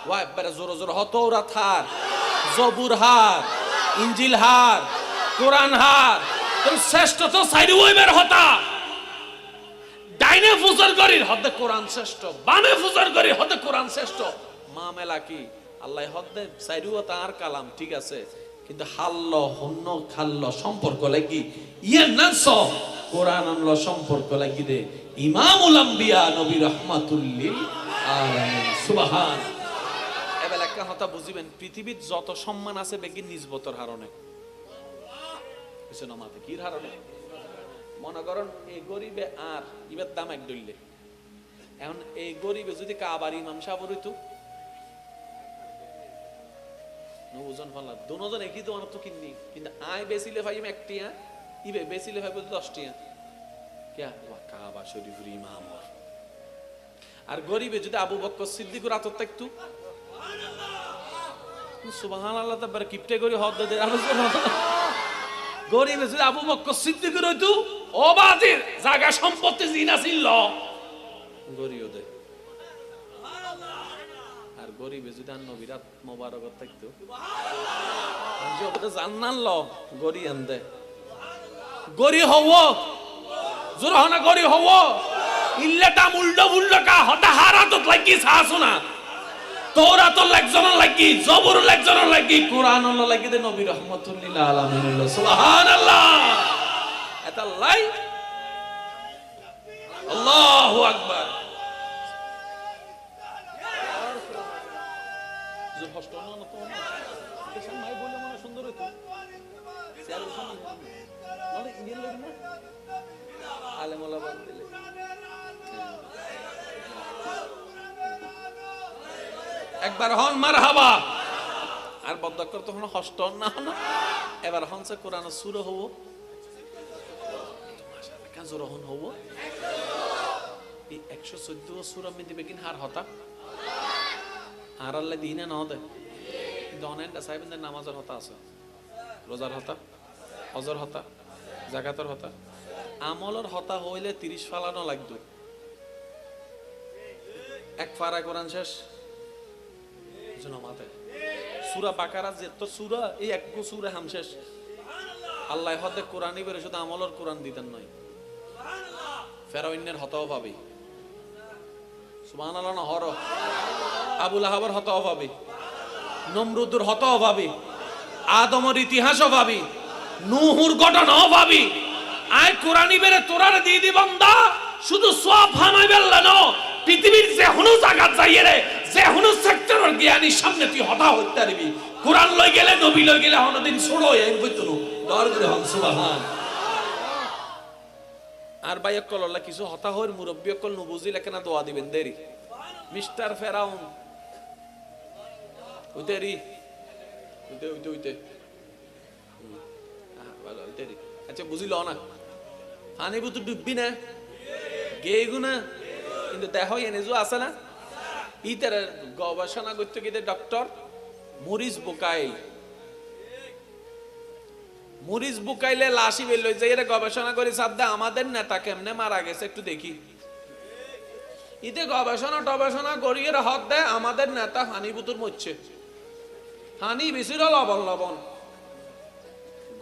ওয়া একবারে জোর জোর হ, তৌরাত হার, জবুর হার, ইনজিল হার, কোরআন হার, তুমি শ্রেষ্ঠ তো সাইড ওইবের হতা। ডাইনে ফুজর করির হদে কোরআন শ্রেষ্ঠ, বামে ফুজর করি হদে কোরআন শ্রেষ্ঠ। মামেলা কি? আল্লাহ হদে সাইডও তার কালাম ঠিক আছে, কিন্তু হাল্ল হন্য খাল্ল সম্পর্ক লাগি ইয়ে নাস কোরআন আনলো সম্পর্ক লাগি দে ইমামুল আম্বিয়া নবী রাহমাতুল লিল আলামিন। সুবহান। এবেলা একটা কথা বুঝিবেন, পৃথিবীর যত সম্মান আছে বেগির নিজবতর হারণে, বুঝছেন আমাতে কির হারণে? মনে করেন এই গরিবে আর ইবের দাম এক ডইলে, এখন এই গরিবে যদি কাবার ইমাম সাহেব হইতো, ওজন ফলা দুজন একই তো অনত কিননি, কিন্তু আয় বেচিলে ভাইম একটিয়া, ইবে বেচিলে ভাইব 10টিয়া। কে কাবা শরীফের ইমাম। আর গরিবে যদি আবু বকর সিদ্দিকের আতর থাকতো, সুবহানাল্লাহ, তারপরে কিপটে করে হদ দে গরিবে যদি আবু বকর সিদ্দিকের হইতো, ও বাজির জায়গা সম্পত্তি জিনা ছিল গরিও দে। আর গরিবে যদি আর নবীরাত মোবারকত থাকতো, জান্নাত ল গরি আন দে, গরি হও জোর হনা গরি হও ইল্লাটা মুল্ড মুল্ড কা হতা হারাত লাগি সাসুনা তৌরাতর একজনের লাগি, জবুরুল একজনের লাগি, কোরআনুল লাগি দে নবী রাহমাতুল লিল আলামিন। সুবহানাল্লাহ। এটা লাই। আল্লাহু আকবার। যে কষ্ট না তো না, দেশের মাই বলে মনে সুন্দর হইতো। সিয়ারের সামনে নলে ইন্ডিয়ান লাগি না, আলেম ওলামা দিলে একবার হন মারহাবা। আর বদকর তখন কষ্ট না না, এবার হনছে কোরআন সূরা হব, মাশাআল্লাহ কাজর হন হব। এই 114 সূরা মে দিবে কিন হার হতা আর আল্লাহ দিনে না দে দনেন দা সাহেবদের নামাজের হতা আছে, রোজার হতা, হজর হতা, যাকাতের হতা, আমলের হতা হইলে 30 ফালানো লাগতো। এক ফারা কোরআন শেষ জনমাতে সূরা বাকারা যত সূরা, এই এক সূরা হাম শেষ। আল্লাহ হদে কোরআনই বের শুধু আমলের কোরআন দিতেন নয়, ফেরাউনের হতাও পাবে, সুবহানাল্লাহ না হর, আবু লাহাবের হতাও পাবে, নমরুদের হতাও পাবে, আদমের ইতিহাসও পাবি, নূহুর ঘটনাও পাবি। আয় কোরআনই বেরে তোরারে দিয়ে দি বান্দা, শুধু সওয়াব হামাই বেল্লা ন, পৃথিবীর যে হনু জায়গা যাইয়ে রে, যে হনু সেক্টরের জ্ঞানীর সামনে তুই হতা হইতে পারবি। কোরআন লই গেলে, নবী লই গেলে হনদিন ছোড়ো এই বইতনু দর করে হন। সুবহান। আর ভাই অকল আল্লাহ কিছু হতা হইর মুরব্বি অকল নু বুঝিলে কেন দোয়া দিবেন দেরি। মিস্টার ফেরাউন উইতেরি উইতে উইতে উইতে ভালো উইতেরি। আচ্ছা বুঝিল না, পানি বুতু ডুববি না, গেগু না, কিন্তু দেখো এনে যে আছে না, ইতার গবেষণা করতে গিয়ে doctor Morris Bucaille, Morris বুকাইলে lassi বের যে এরা গবেষণা করে সাদ্দা আমাদের নেতা কেমনে মারা গেছে একটু দেখি। ইতে গবেষণা টবেষণা করিয়ে হদ দেয় আমাদের নেতা হানি বুতুর মরছে, হানি বেশির লবণ লবণ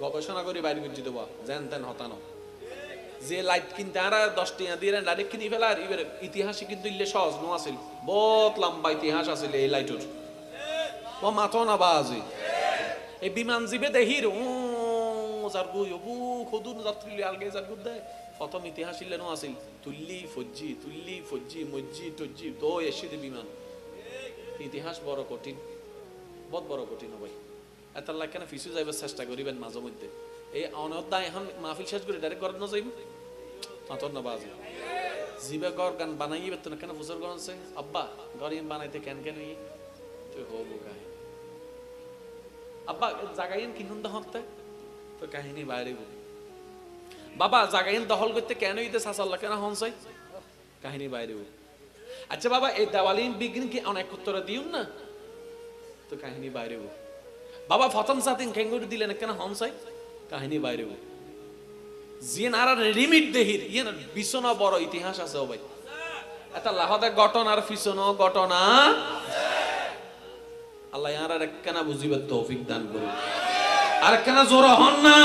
গবেষণা করি বাইরে করছি দেবো যেন তেন হতানো। যে লাইট কিনতে আর 10 টাকা দিয়ে ডাইরেক্ট কিনে ফেলার এবার ইতিহাসে কিন্তু ইল্লে সহজ নো আছিল, বহুত লম্বা ইতিহাস আছিল এই লাইটের, ও মাথো না বাজি। এই বিমান জীবে দেহির ও যার গুই বু খদুন যাত্রী আলগে যার গুদ দেয় প্রথম ইতিহাস ইল্লে নো আছিল, তুল্লি ফজ্জি মজ্জি টজ্জি তো এসে দে বিমান। ইতিহাস বড় কঠিন, বহুত বড় কঠিন ভাই। এত আল্লাহ কেন ফিসু যাইবার চেষ্টা করিবেন মাঝে মধ্যে। এই অনদায় এখন মাহফিল শেষ করে ডাইরেক্ট ঘর না যাইব মাতর না বাজে জিবে ঘর গান বানাইবে তো কেন ফুসর গনছে আব্বা ঘর ইম বানাইতে কেন কেন ই তুই হো গায় আব্বা জাগাইন কিনুন দহতে তো কাহিনী বাইরে বাবা জাগাইন দখল করতে কেন ইতে সাসাল্লাহ কেন হনছে কাহিনী বাইরে। আচ্ছা বাবা এই দেওয়ালিন বিঘ্ন কি অনেক উত্তর দিউন না তো কাহিনী বাইরে। বাবা ফতম সাতিন খেঙ্গুর দিলেন কেন হনছে কাহিনী বাইরে। জিন আর লিমিট দেহির ইয়েন বিছনা বড় ইতিহাস আছে ও ভাই। এটা লাহতে ঘটনার পিছনো ঘটনা আল্লাহ আর একখানা বুঝিবার তৌফিক দান করুন। আর একখানা জোর হন না।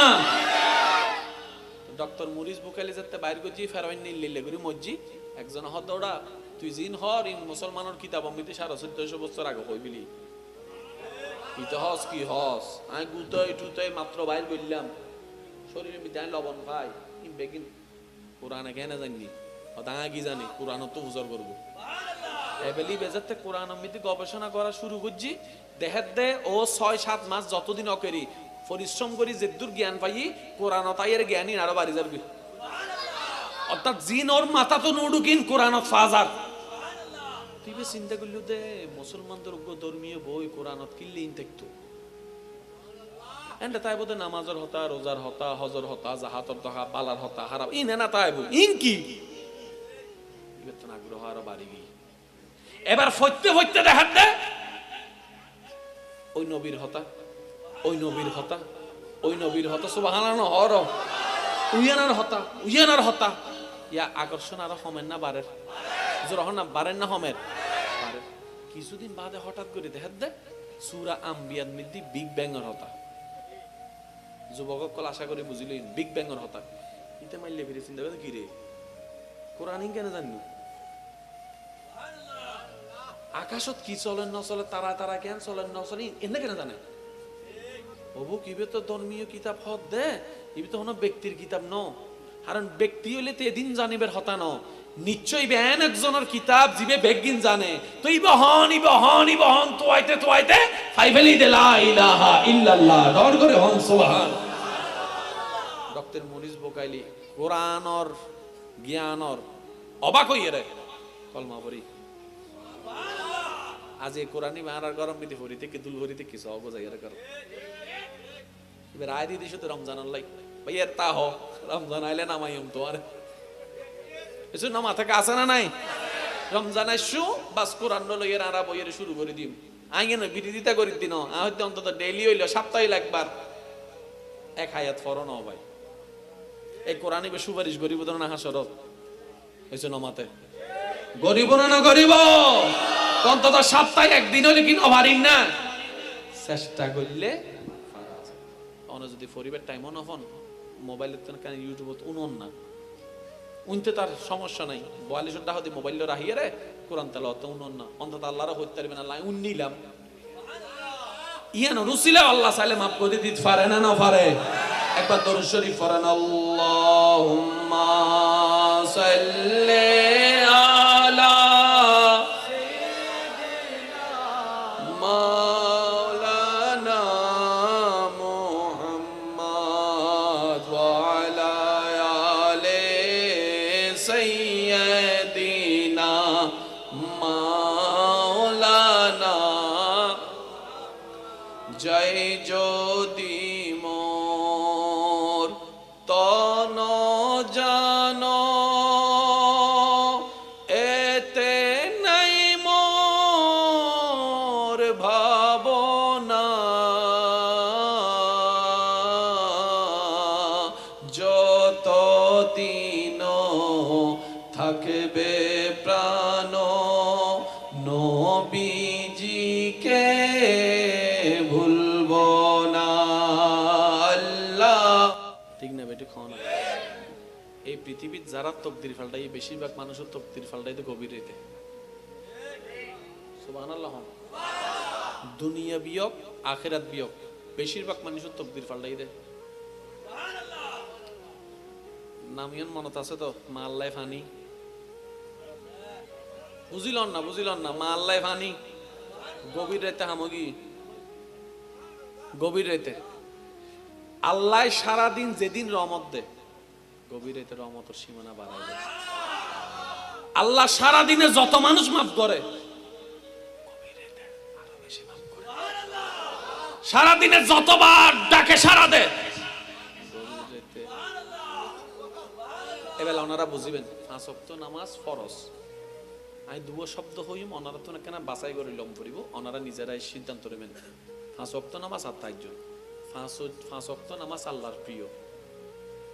ডক্টর মরিস বুকালি যেতে বাইর গজি ফেরাইন নিলে করি মজ্জি একজন হদৌড়া তুই জিন হর ইন মুসলমানের কিতাব অমৃতি 1450 বছর আগে কইবিলি ইতিহাস কি হস আমি গুতই টুতই মাত্র বাইর বললাম শরীরে বিদায় লবণ পাই ইন বেগিন কোরআনে কেন জানি ওটা কি জানি কোরআন তো উজর করব এবেলি বেজাতে কোরআন অমৃতি গবেষণা করা শুরু করছি দেখাত দে ও 6-7 মাস যতদিন অকেরি পরিশ্রম করি যেদূর জ্ঞান পাই কোরআন তাইয়ের জ্ঞানী আরো বাড়ি যাবে। অর্থাৎ জিন ওর মাথা তো নুডুকিন কোরআন ফাজার তুই চিন্তা করলি দে মুসলমানদের ধর্মীয় বই কোরআনত কিনলে ইন থাকতো এন্ড তাই বোধ নামাজের হতা রোজার হতা হজর হতা জাহাতর দহা পালার হতা হারাম ইন না তাই বল ইন কি বেতন আগ্রহ আরো বাড়ি গিয়ে এবার ফইতে ফইতে দেখাত দে ওই নবীর হতা ওই নবীর হতা ওই নবীর হতা সুবহানাল্লাহ হর উইয়ানার হতা ইয়া আকর্ষণ আরো হমেন না বাড়ের যখন না বাড়েন না হমের বাড়ের কিছুদিন বাদে হঠাৎ করে দেখাত দে সূরা আম্বিয়ার মধ্যে বিগ ব্যাঙের হতা যুবকসকল আশা করি বুঝিলেন বিগ ব্যাঙের হতা ইতে মাইলে ফিরে চিন্তা করে কি রে কোরআন কেন জানি আকাশত কি চলে ন চলে, তারা তারা জ্ঞান চলে ন চলে, এনে কেন জানে বাবু? কিবে তো ধর্মীয় কিতাব হত দে, ইবে তো কোনো ব্যক্তির কিতাব ন। কারণ ব্যক্তি হইলে তো এদিন জানিবের হতা ন, নিশ্চয় বেন একজনের কিতাব জিবে বেগিন জানে। তো ইবহন তোয়াইতে ফাইভেলি দে লা ইলাহা ইল্লাল্লাহ, দর করে হন সুবহান। ডক্টর মরিস বোকাইলি কোরআনর জ্ঞানর অবাক হইয়ে রে কলমা পড়ি। আজ এই কোরআনি মারার গরম বিধি ভরিতে কি দুল ভরিতে কি সব যাইয়ার কর। এবার আয় দিদি শুধু রমজান লাই ভাইয়ার তা হ রমজান আইলে নামাইম তোমার এসো না মাথাকে আসে না নাই। রমজান আইসু বাস কোরআন লইয়ের আরা বইয়ের শুরু করে দিম। আইগে নয় বিরোধিতা করি দিন, হয়তো অন্তত ডেইলি হইল সপ্তাহে একবার এক হায়াত ফর ন ভাই। এই কোরআনই সুপারিশ গরিব না হাসরত হয়েছে নমাতে গরিব না গরিব, অন্তত সপ্তাহে একদিন হইলে কি নভারিন না চেষ্টা করলে যদি পরিবার টাইমও নফন মোবাইলের তো কেন ইউটিউবত উনন না উনতে তার সমস্যা নাই। 42 টাকা দিয়ে মোবাইল রাহিয়ে রে কোরআন তেলাওয়াত উনন না, অন্তত আল্লাহর হইতে পারবে না। লাই উন্নিলাম ইয়ানো রুসিলা আল্লাহ চাইলে মাফ করে দিতে পারে না না পারে। একবার দরুদ শরীফ পড়েন, আল্লাহুম্মা সাল্লি আলা মাওলানা মুহাম্মদ ওয়া আলা আলি সাইয়্যিদিনা মাওলানা। জয় যদি মোর তন জান এতে নাই মোর ভাবনা, যত দিন থাকবে প্রাণ নবীজিকে ভুলব না। আল্লাহ ঠিক না বেটি খাওয়া না। এই পৃথিবীর যারা তকদির ফাল্টাই বেশিরভাগ মানুষের তকদির ফাল্টাইতে গভীর হইতে সুবহানাল্লাহ। দুনিয়া বিয়োগ আখিরাত বিয়োগ, বেশিরভাগ মানুষের তকদির ফাল্টাই দেয়। নামিয়ান মনত আছে তো মা আল্লাহ ফানি, বুঝিলন না মা আল্লাহ ফানি। গভীর রাতে হামগি গভীর রাতে আল্লাহ সারাদিন যেদিন রহমত দে গভীর রাতে রহমতের সীমানা বাড়ায় দেয়। আল্লাহ সারাদিনে যত মানুষ মাফ করে গভীর রাতে আরো বেশি মাফ করে। সারাদিনে যতবার ডাকে সারা দে গভীর রাতে। এবেলা ওনারা বুঝিবেন 5 ওয়াক্ত নামাজ ফরজ। আমি দুয়ো শব্দ হইম ওনারা তো না কেন বাছাই করে লম পড়িব, ওনারা নিজেরাই সিদ্ধান্ত নেবেন। 5 ওয়াক্ত নামাজ আর তাহাজ্জুদ, 5 ওয়াক্ত নামাজ আল্লাহর প্রিয়,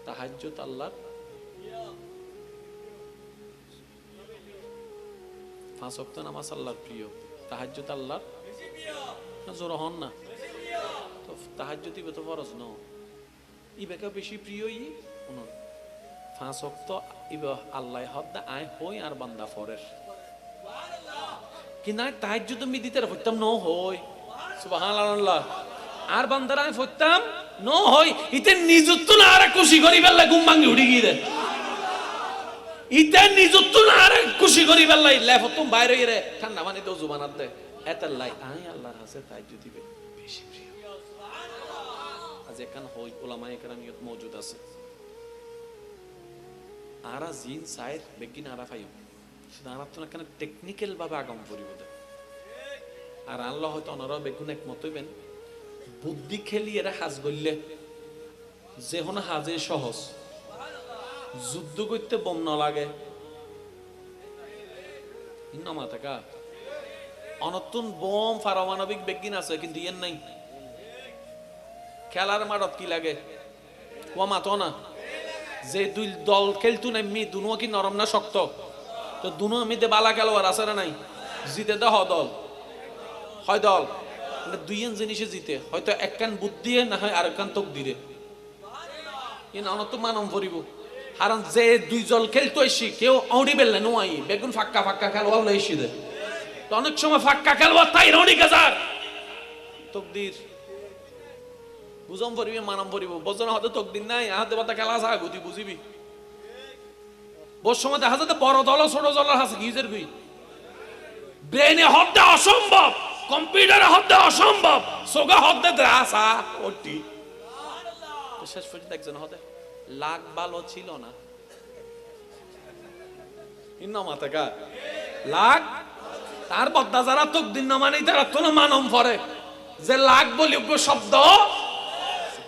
তাহাজ্জুদ আল্লাহর 5 ওয়াক্ত নামাজ আল্লাহর প্রিয়, তাহাজ্জুদ আল্লাহর জোর হন না তো তাহাজ্জুদ ইবে তো ফরজ ন, ইবেকে বেশি প্রিয় ই 5 ওয়াক্ত ইবে আল্লাহ হদ্দা আয় হই আর বান্দা ফরের কি না তাহাজ্জুদ আমি দিতে হইতাম ন হই সুবহানাল্লাহ আর বান্দারা আমি ফইতাম ন হই ইতে নিজত্ব না আর খুশি করি বেলা ঘুম ভাঙি উঠি গিয়ে ইতে নিজত্ব না আর খুশি করি বেলাই লেফতুম বাইরে রে ঠান্ডা পানি তো জুবানাত দে এতাল্লাই আই আল্লাহর কাছে তাহাজ্জুদ দিবে বেশি প্রিয়। আজ এখান হই উলামায়ে কেরামিয়ত মওজুদ আছে আরা জিন সাইর বেগিন আরা ফাইও সুতরাং তো না কেন টেকনিক্যাল ভাবে আগাম করিব দে আর আল্লাহ হয়তো ওনারা বেগুন একমত হইবেন বুদ্ধি খেলি এরা হাজ গইলে যে হন হাজে সহজ যুদ্ধ করতে বম না লাগে নামা থাকা অনতুন বোম পারমাণবিক বেগিন আছে কিন্তু ইয়েন নাই। খেলার মাঠত কি লাগে ও মাতো না যে দুই দল খেলতু নামি দুনো কি নরম না শক্ত তো দুনো আমিতে বালা খেলোয়াড় আছে না নাই জিতে দে দল হয় দল দুইজন জিনিসে জিতে হয়তো একখান বুদ্ধি না হয় আর একখান তোক দিরে তো মানম ভরিব কারণ যে দুই জল খেলতো এসি কেউ আউড়ি বেললে নোয়াই বেগুন ফাক্কা ফাক্কা খেলোয়াড় এসি দে তো অনেক সময় ফাক্কা খেলোয়াড় তাই রনি গাজার তকদির বুঝম পড়িবি মানাম পড়িব বজন হতে তকদির নাই হাতে বাতা খেলা আছে তুই বুঝিবি বস সময় দেখা যাতে বড় দল ছোট দল আছে গিজের গুই ব্রেনে হতে অসম্ভব কম্পিউটারে হতে অসম্ভব সোগা হতে দ্রাসা ওটি শেষ পর্যন্ত একজন হতে লাখ ভালো ছিল না ইন্ন মাতাকা লাখ তার বদ্দা যারা তকদির না মানে তারা তো মানম পড়ে যে লাখ বলি শব্দ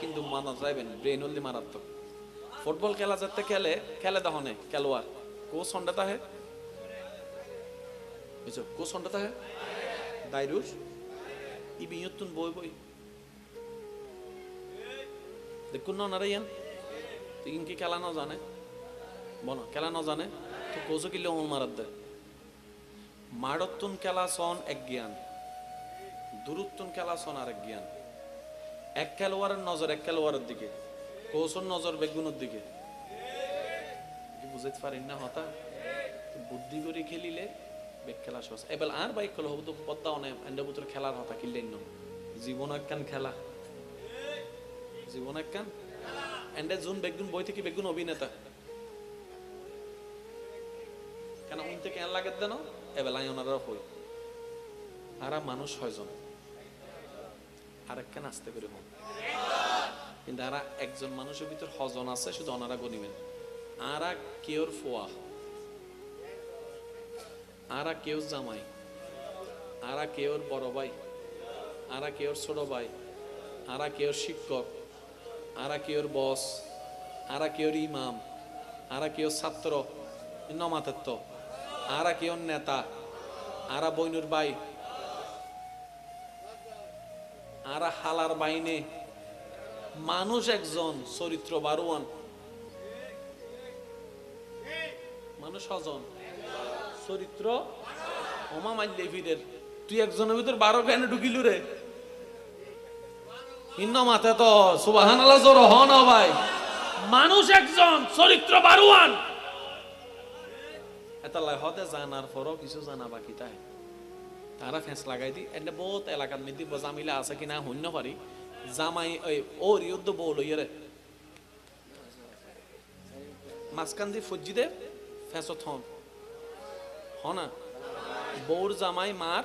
কিন্তু মানা যাবেন ব্রেন হলে মারাত্মক ফুটবল খেলা যাতে খেলে দহনে খেলোয়াড় কোচ হন্ডাতা হে বুঝছো কোচ হন্ডাতা হে দাইরুস ইবিয়তুন বই বই দেখুন না নারায়ণ তুই কি খেলা না জানে বলো খেলা না জানে তো কোচও কিলে অমল মারাত দেয় মারতুন খেলা সন এক জ্ঞান দূরত্বন খেলা সন আরেক জ্ঞান এক খেলোয়াড়ের নজর এক খেলোয়াড়ের দিকে কোচর নজর বেগুনের দিকে বুঝতে পারেন না হতা বুদ্ধি করে খেলিলে বেগ খেলা সহজ এবার আর বাইক খেলা হবো তো পদ্মা অনেক এন্ডা বুতর খেলার হতা কিনলেন না জীবন একখান খেলা জীবন একখান এন্ডা জুন বেগুন বই থেকে বেগুন অভিনেতা কেন উন থেকে এন লাগে দেন এবার ওনারা হই আরা মানুষ হয়জন আর একখান আসতে করে হন কিন্তু আরা একজন মানুষের ভিতর হজন আছে শুধু ওনারা গনিবেন আরা কেউর ফোয়া আরা কেউ জামাই আরা কেউর বড় ভাই আরা কেউর ছোট ভাই আরা কেউর শিক্ষক আরা কেউর বস আরা কেউর ইমাম আরা কেউর ছাত্র নমাতত্ব আরা কেউর নেতা আরা বইনুর ভাই আরা হালার বাইনে মানুষ একজন চরিত্র বারোয়ান মানুষ হজন চরিত্র ওমা মাইলে ফিরের তুই একজনের ভিতর 12 কেন ঢুকিলু রে ইন্ন মাথা তো সুবহানাল্লাহ জোর হন ভাই মানুষ একজন চরিত্র বারোয়ান এতলাই হতে জানার পরও কিছু জানা বাকি তাই তারা ফেঁস লাগাই দি এনে বহুত এলাকার মধ্যে জামিলা আছে কিনা হইন পারি জামাই ওই ও রিয়দ্দ বউ লইয়ে রে মাঝখান দিয়ে ফজ্জি দে ফেঁসত হন হনা বউর জামাই মার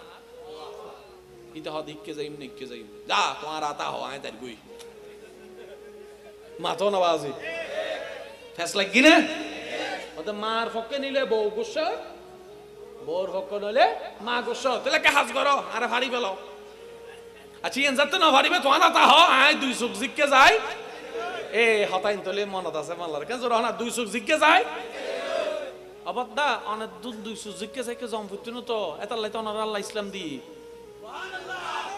ইতে হ দিককে যাইম নিককে যাইম যা তোমার আতা হ আয় তার গুই মাথো না বাজি ফেঁস লাগি না ওদের মার ফকে নিলে বউ গুসা বউর ফকে নিলে মা গুসা তাহলে কে হাজ করো আরে ভারী পেলো আচ্ছা ইন যাতে না ভারিবে তোমার আতা হ আয় দুই চোখ জিককে যায় এ হতাইন তলে মনত আছে মাল্লার কেন জোর না দুই চোখ জিককে যায় অবদ্দা অনেক দুই চোখ জিককে যায় কে জম ফুটুন তো এত লাই তো আল্লাহ ইসলাম দি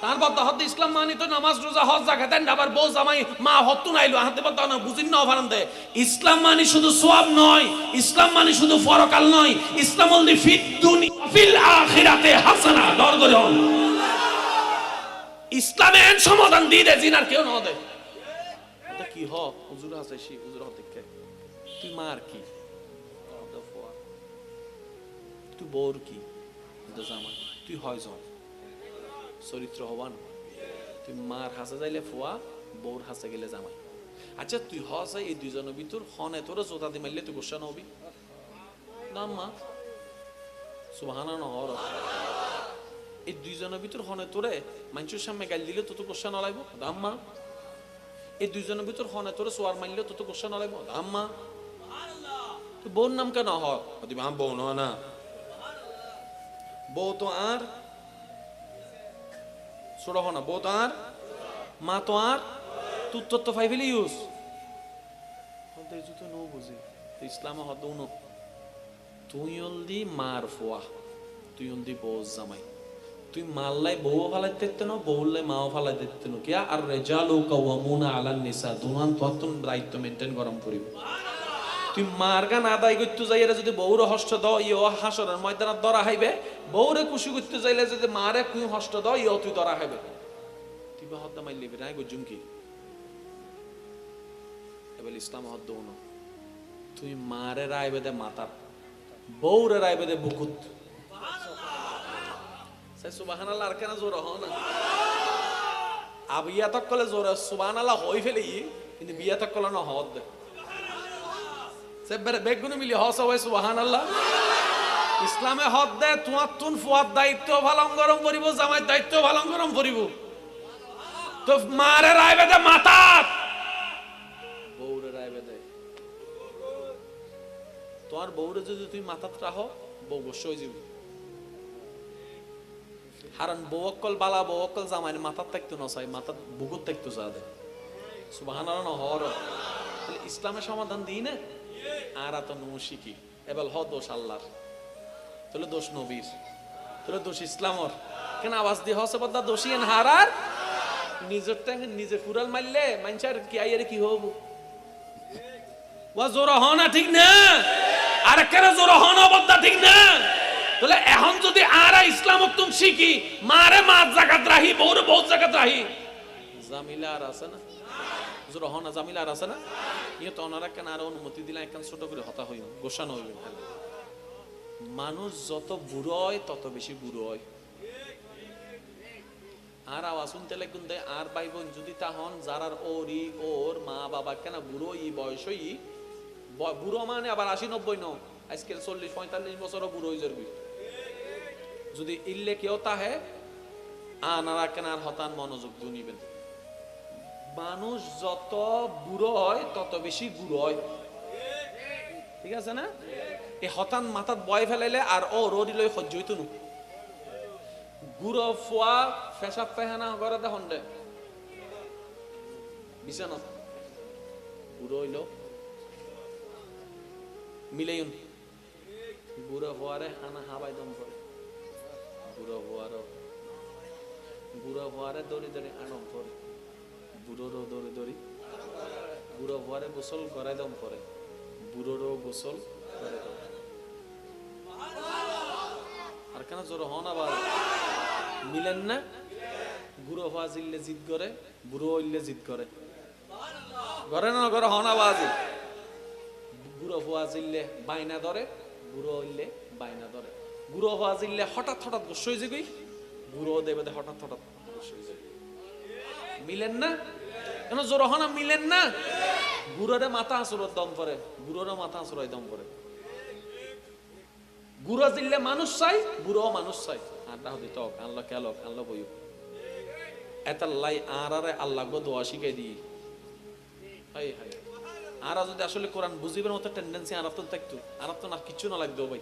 তার বদ্দা হদ ইসলাম মানি তো নামাজ রোজা হজ জাকাত দেন আবার বউ জামাই মা হত্তু নাইলো হাতে বদ্দা না বুঝিন না ফারান দে ইসলাম মানি শুধু সওয়াব নয় ইসলাম মানি শুধু পরকাল নয় ইসলাম অলদি ফিদ দুনিয়া ফিল আখিরাতে হাসানা দরগজন ইসলামে এন সমাধান দিয়ে দে জিনার কেউ না দে এটা কি হ হুজুর আছে সি হুজুর হতে কে তুই মার কি তুই বউর কি জামাই তুই হয় জন চরিত্র হবান তুই মার হাসে যাইলে ফুয়া বউর হাসে গেলে জামাই আচ্ছা তুই হসে এই দুইজনের ভিতর হনে তোর জোতা দি মারলে তুই গোসা নবি না মা সুবহানাল্লাহ হর এই দুইজনের ভিতর হনে তোরে মানুষের সামনে গাল দিলে তো গোসা নলাইব দাম্মা এই দুইজনের ভিতর হনে তোরে সোয়ার মারলে তো গোসা নলাইব দাম্মা তুই বউর নাম কেন হয় বউ না বউ তো আর ছোট হনা বউ তো আর মা তো আর তুই তো ফাইভেলি ইউজ নো বুঝি ইসলাম হদ উনো তুই অলদি মার ফোয়া তুই অলদি বউ জামাই তুই মাল্লাই বউ ফালাই দিতে না বউলাই মাও ফালাই দিতে না কিয়া আর রিজালু কাওয়ামুনা আলান নিসা দুনান ততন দায়িত্ব মেইনটেইন করম করিব তুই মার গান আদায় করতে যাইরা যদি বউর হস্ত দাও ইও হাসরের ময়দানে দরা হইবে বউরে খুশি করতে যাইলে যদি মারে কুই হস্ত দাও ইও তুই দরা হইবে তুই হদ্দা মাইলি বে নাই গজুম কি এবারে ইসলাম হদ্দ না তুই মারে রাইবে দে মাথা বউরে রাইবে দে বুকুত সুবহানাল্লাহ আর কেন জোর হও না আবিয়া তক কলে জোর সুবহানাল্লাহ হই ফেলি কিন্তু বিয়া তক কলে না হদ দে সেবের বেগুনি মিলি হস হয় সুবহানাল্লাহ ইসলামে হদ দে তোমার তুন ফুয়ার দায়িত্ব ভালং গরম করিব জামাইর দায়িত্ব ভালং গরম করিব তো মারে রাইবে দে মাতা বউরে রাইবে দে তোর বউরে যদি তুই মাথাত রাখো বউ বসে হয়ে যাবে হারান বউকল বালা বউকল জামাই মাথার থাকতো না চাই মাথার বুকুর থাকতো চা দে সুবহানাল্লাহ না হর তাহলে ইসলামের সমাধান দিই না আর এত নো শিখি এবার হ দোষ আল্লাহর তাহলে দোষ নবীর তাহলে দোষ ইসলামর কেন আওয়াজ দিয়ে হসে বদলা দোষী এন হারার নিজের টাঙ্গে নিজে ফুরাল মারলে মানুষের কি আইয়ারে কি হবো ওয়া জোরা হ না ঠিক না আর কেন জোরা হ না বদলা ঠিক না তাহলে এখন যদি আরা ইসলাম তুম শিখি মারে মাত জাকাত রাহি বউরে বহুত জাকাত রাহি জামিলা আর আছে না জোরা হ না জামিলা আর আছে না ইয়ে তো ওনারা কেন আর অনুমতি দিলে একখান ছোট করে হতা হইব গোসানো হইবে মানুষ যত বুড়ো হয় তত বেশি বুড়ো হয় আর আওয়াজ শুনতে লাগুন দেয় আর ভাই বোন যদি তা হন যারার ওর মা বাবা কেন বুড়ো বয়স বুড়ো মানে আবার 80-90 ন আজকের 40-45 বছরও বুড়ো হয়ে যাবি যদি ইল্লে কেউ তাহে আনারা কেন আর হতান মনোযোগ নিবেন মানুষ যত বুড়ো হয় তত বেশি বুড়ো হয় ঠিক আছে না এই হতান মাথাত বয় ফেলাইলে আর ও রোডি লই সহ্য হইতো না গুড়ো ফোয়া ফেসাব পেহানা করে দেখুন দে বিছানাত বুড়ো হইল মিলেইন বুড়ো হওয়ারে হানা হাবাই দম করে বুড়ো হওয়ারে দড়ি দড়ি আনম করে বুড়োরও দড়ি দড়ি বুড়ো হওয়ারে গোসল করাই দম করে বুড়োরও গোসল করে দম আর কেন জোর হন আবার মিলেন না বুড়ো হওয়া জিল্লে জিদ করে বুড়ো হইলে জিদ করে ঘরে না ঘরে হন আবার বুড়ো হওয়া জিল্লে বাইনা ধরে বুড়ো হইলে বাইনা ধরে বুড়ো হওয়া জিল্লে হঠাৎ হঠাৎ গোস হয়ে যাবি বুড়ো দেবে হঠাৎ হঠাৎ গোস হয়ে যাবে মিলেন না কেন জোর হনা মিলেন না বুড়োরে মাথা আসুর দম করে বুড়োরে মাথা আসুরাই দম করে বুড়ো জিল্লে মানুষ চাই বুড়ো মানুষ চাই আড্ডা হতে তক আল্লাহ কেলক আল্লাহ বইও এতাল্লাই আরারে আল্লাহ গো দোয়া শিখাই দিই হাই হাই আরা যদি আসলে কোরআন বুঝিবার মতো টেন্ডেন্সি আর তো থাকতো আর তো না কিছু না লাগতো ভাই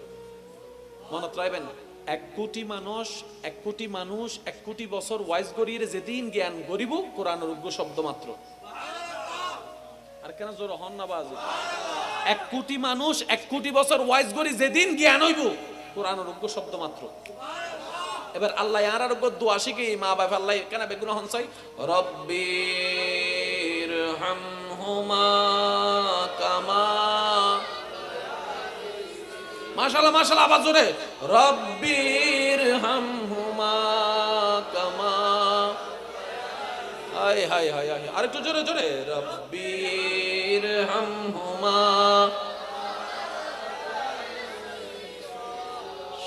মনত রাখবেন 1 কোটি মানুষ 1 কোটি বছর ওয়াইজ করিয়ে যেদিন জ্ঞান গরিব কোরআনের উগ্র শব্দ মাত্র আর কেন জোর হন না বাজে 1 কোটি মানুষ 1 কোটি বছর ওয়াইজ করি যেদিন জ্ঞান হইব কোরআনের উগ্র শব্দ মাত্র এবার আল্লাহ আর আর দোয়া শিখে মা বাবা আল্লাহ কেন বেগুনা হনসাই রব্বির হামহুমা কামা মাশাআল্লাহ মাশাআল্লাহ আওয়াজ জোরে রব্বির হামহুমা কামা হাই হাই হাই হাই আরেকটু জোরে জোরে রব্বির হামহুমা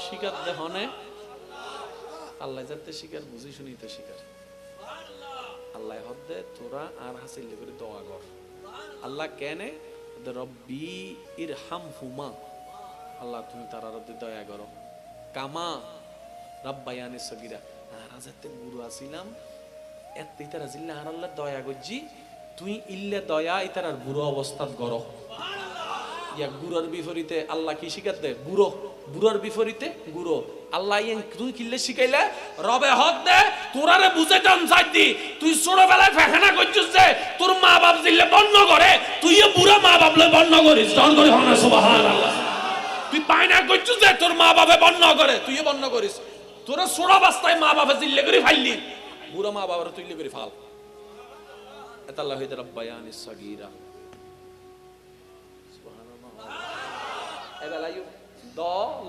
শিকার দেহনে আল্লাহ যাতে শিকার বুঝি শুনিতে শিকার আল্লাহ হদ্দে তোরা আর হাসিল করে দোয়া কর আল্লাহ কেনে রব্বি ইরহামহুমা আল্লাহ তুমি তার রব্বি দয়া করো কামা রাব্বায়ানি সগীরা আর যাতে গুরু আসিলাম এত ইতারা জিল্লা আর আল্লাহ দয়া গজ্জি তুই ইল্লে দয়া ইতারার বুড়ো অবস্থাত গরো ইয়া গুরুর বিপরীতে আল্লাহ কি শিখাত দে বুড়ো বুড়োর বিপরীতে গুরু আল্লাহ ইয়ান তুই কিল্লে শিখাইলে রবে হদ দে তোরারে বুঝাইতাম সাইদি তুই ছোটবেলায় ফেখানা করছিস যে তোর মা বাপ দিলে বন্ধ করে তুই বুড়া মা বাপ লই বন্ধ করিস জন করি হনা সুবহানাল্লাহ তুই পায়না করছিস যে তোর মা বাপে বন্ধ করে তুই বন্ধ করিস তোরা ছোট অবস্থায় মা বাপে দিলে করে ফাইলি বুড়া মা বাবার তুইলে করে ফাল এতাল্লাহ হিদ রব্বায়ানি সগীরা সুবহানাল্লাহ এবেলায়ু দ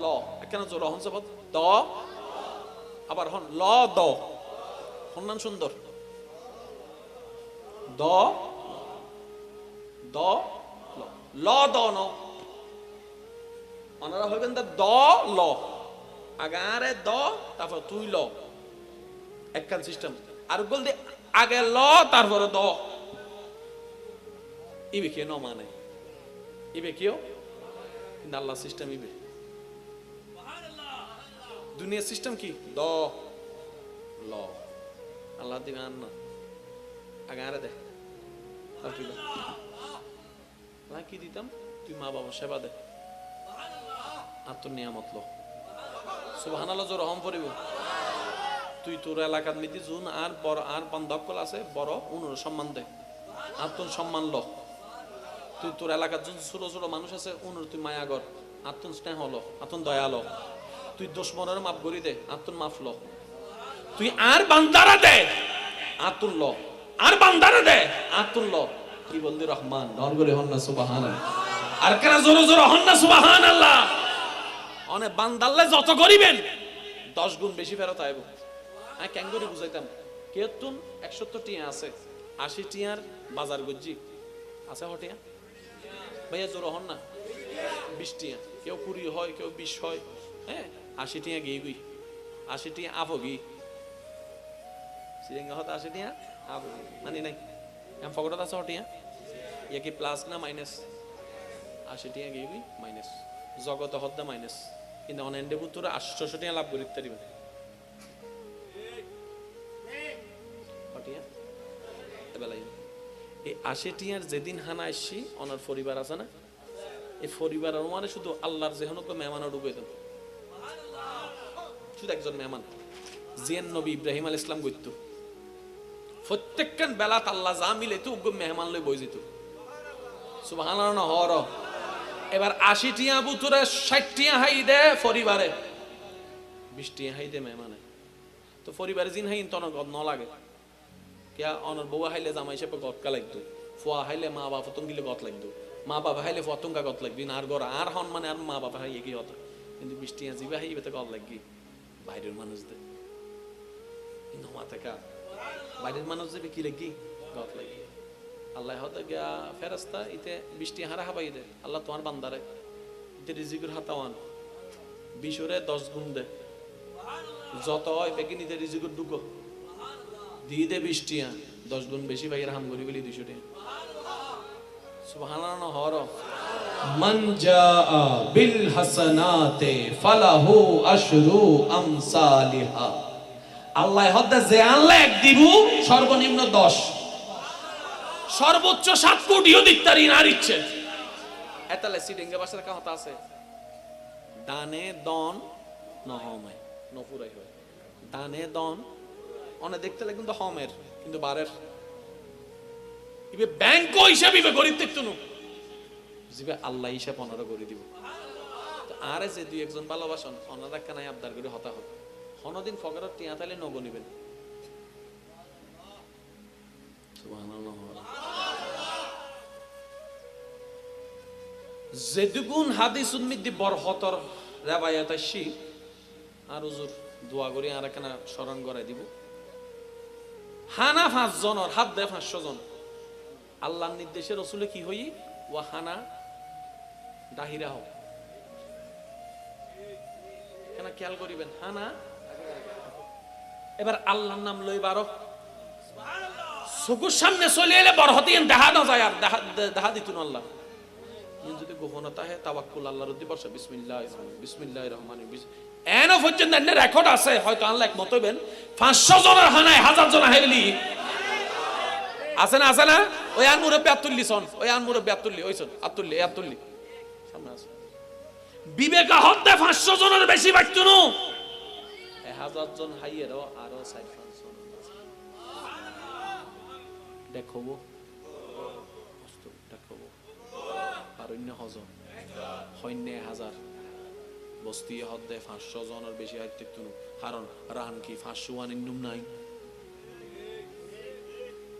ল কেন জোর হন সব দ আবার হন ল দ হন্নান সুন্দর দ দ ল দ ন ওনারা হইবেন দ ল আগে আরে দ তারপর তুই ল, একখান সিস্টেম। আর বল দে আগে ল তারপরে দ, ইবে কেউ ন মানে, ইবে কেউ, কিন্তু আল্লাহ সিস্টেম ইবে। দুনিয়ার সিস্টেম কি? দ ল, আল্লাহ দিবে আন না, আগে আরে দে তুই ল। কি দিতাম? তুই মা বাবা সেবা দে, আর তোর নিয়ামত ল। সুবহানাল্লাহ, জোর রহম পড়িব। তুই তোর এলাকার মিতি জুন আর বড় আর বান্ধবকল আছে বড় উনুর সম্মান দে, আর তোর সম্মান ল। তুই তোর এলাকার জন্য ছোট ছোট মানুষ আছে উনুর তুই মায়া কর, আর তোর স্নেহ ল, আর তোর দয়া ল। তুই দুশমনের মাফ করি দে, আর তোর মাফ ল। তুই আর বান্দারা দে, আর তোর ল, আর বান্দারা দে, আর তোর ল। কি বললি? রহমান নর করে হন না সুবহানাল্লাহ। আর কেন জোরে জোরে হন না সুবহানাল্লাহ। অনেক বান্দাল্লে যত করিবেন 10 গুণ বেশি ফেরত আইব। আমি কেন করে বুঝাইতাম? কেতুন 170 টিয়া আছে, 80 টিয়ার বাজার গজ্জি আছে হটিয়া ভাইয়া, জোর হন না। 20 টিয়া, কেউ 20 হয়, কেউ 20 হয়, হ্যাঁ 80 টিয়া গিয়ে গুই, 80 টিয়া আবগি সিরিঙ্গা হতে 80 টিয়া আবগি মানে নাই। এম ফগরত আছে হটিয়া, ইয়া কি প্লাস না মাইনাস? 80 টিয়া গিয়ে গুই মাইনাস, জগত হদ্দা মাইনাস, কিন্তু অনেন্ডে পুত্র 800 টিয়া লাভ করিতে পারিবেন। হটিয়া এবেলাই এই 80 টিয়ার যেদিন হানা আসছি ওনার পরিবার আছে না, এই পরিবার মানে শুধু আল্লাহর যেহন মেহমানও ডুবে দেন, শুধু একজন মেহমান জিয়ান নবী ইব্রাহিম আলাইহিস সালাম গইতো প্রত্যেকখান বেলাত আল্লাহ যা মিলে তো মেহমান লই বই যেত। সুবহানাল্লাহ হর। এবার 80 টিয়া বুতুরে 60 টিয়া হাই দে পরিবারে, 20 টিয়া হাই দে মেহমানে। তো পরিবারে জিন হাইন তন গদ ন লাগে কিয়া, অনর বউ হাইলে জামাই সাহেব গদকা লাগতো, ফুয়া হাইলে মা বাবা ফতং গিলে গদ লাগতো, মা বাবা হাইলে ফতঙ্গা গদ লাগবি না, আর গর আর হন মানে আর মা বাবা হাই কি হতো, কিন্তু 20 টিয়া জিবা হাইবে তো গদ লাগবি বাইরের মানুষদের। কিন্তু মাথা কা বাইরের মানুষ যাবে কি লাগি গদ লাগি। আল্লাহ হতে গিয়া ফেরেশতা ইতে 20 টিয়া হারা হাবাই দে, আল্লাহ তোমার বান্দারে ইতে রিজিকের হাতাওয়ান 20 রে 10 গুণ দে, যত হয় বেগিনিতে রিজিকের ঢুকো দিয়ে দে 20 টিয়া 10 গুণ বেশি ভাইয়ের হাম করি বলি 200 টিয়া। সুবহানাল্লাহ হর। মান জাআ বিল হাসানাতে ফালাহু আশরু আমসালিহা। আল্লাহ হদ্দা যে আল্লাহ এক দিবু সর্বনিম্ন 10, সর্বোচ্চ 7 কোটিও দিতারি না ইচ্ছে। এতালে সিডিঙ্গে বাসার কথা আছে, দানে দন নহমায় নপুরাই হয়, দানে দন অনে দেখতে লাগে কিন্তু হমের কিন্তু বারের ইবে ব্যাংক হিসাব ইবে গরিব দেখতো না জিবে আল্লাহ হিসাব অনারা করে দিব। আরে যে দুই একজন ভালোবাসন অনারা কানাই আবদার করে হতা হয়, হনদিন ফগরত টিয়া তাইলে নগো নিবেন। সুবহানাল্লাহ। যেদুগুন হাদিস উম্মিদি বরহতর রেবায়াত আইছি আর হুজুর দোয়া করি আর কেনা স্মরণ করাই দিব। হানা 5 জনের হাত দেয় 500 জন, আল্লাহর নির্দেশে রসুলে কি হই ওয়া হানা দাহিরা হোক কেন খেয়াল করিবেন হানা। এবার আল্লাহর নাম লই বারো চকুর সামনে চলে এলে বরহতি দেখা না যায়, আর দেখা দিত না আল্লাহ। যদি গোপনতা হয় তাওয়াক্কুল আল্লাহর উদ্দি বর্ষা বিসমিল্লাহির রহমানির রহিম এন পর্যন্ত রেকর্ড আছে, হয়তো আল্লাহ এক মত হইবেন 500 জনের হানায় 1000 জন হাইলি আছে না, আছে না? ওই আন মুরব্বি আতুল্লি সন, ওই আন মুরব্বি আতুল্লি ওইসন আতুল্লি আতুল্লি সামনে আছে বিবেকা হত্যা 500 জনের বেশি বাড়তো না, 1000 জন হাইয়েরও আরো 4-5 জন দেখবো দেখবো আর অন্য হজন সৈন্য 1000 বস্তি হদ্দে 500 জনের বেশি হাইতে তুনু, কারণ রান কি 500 ওয়ান ইন্নুম নাই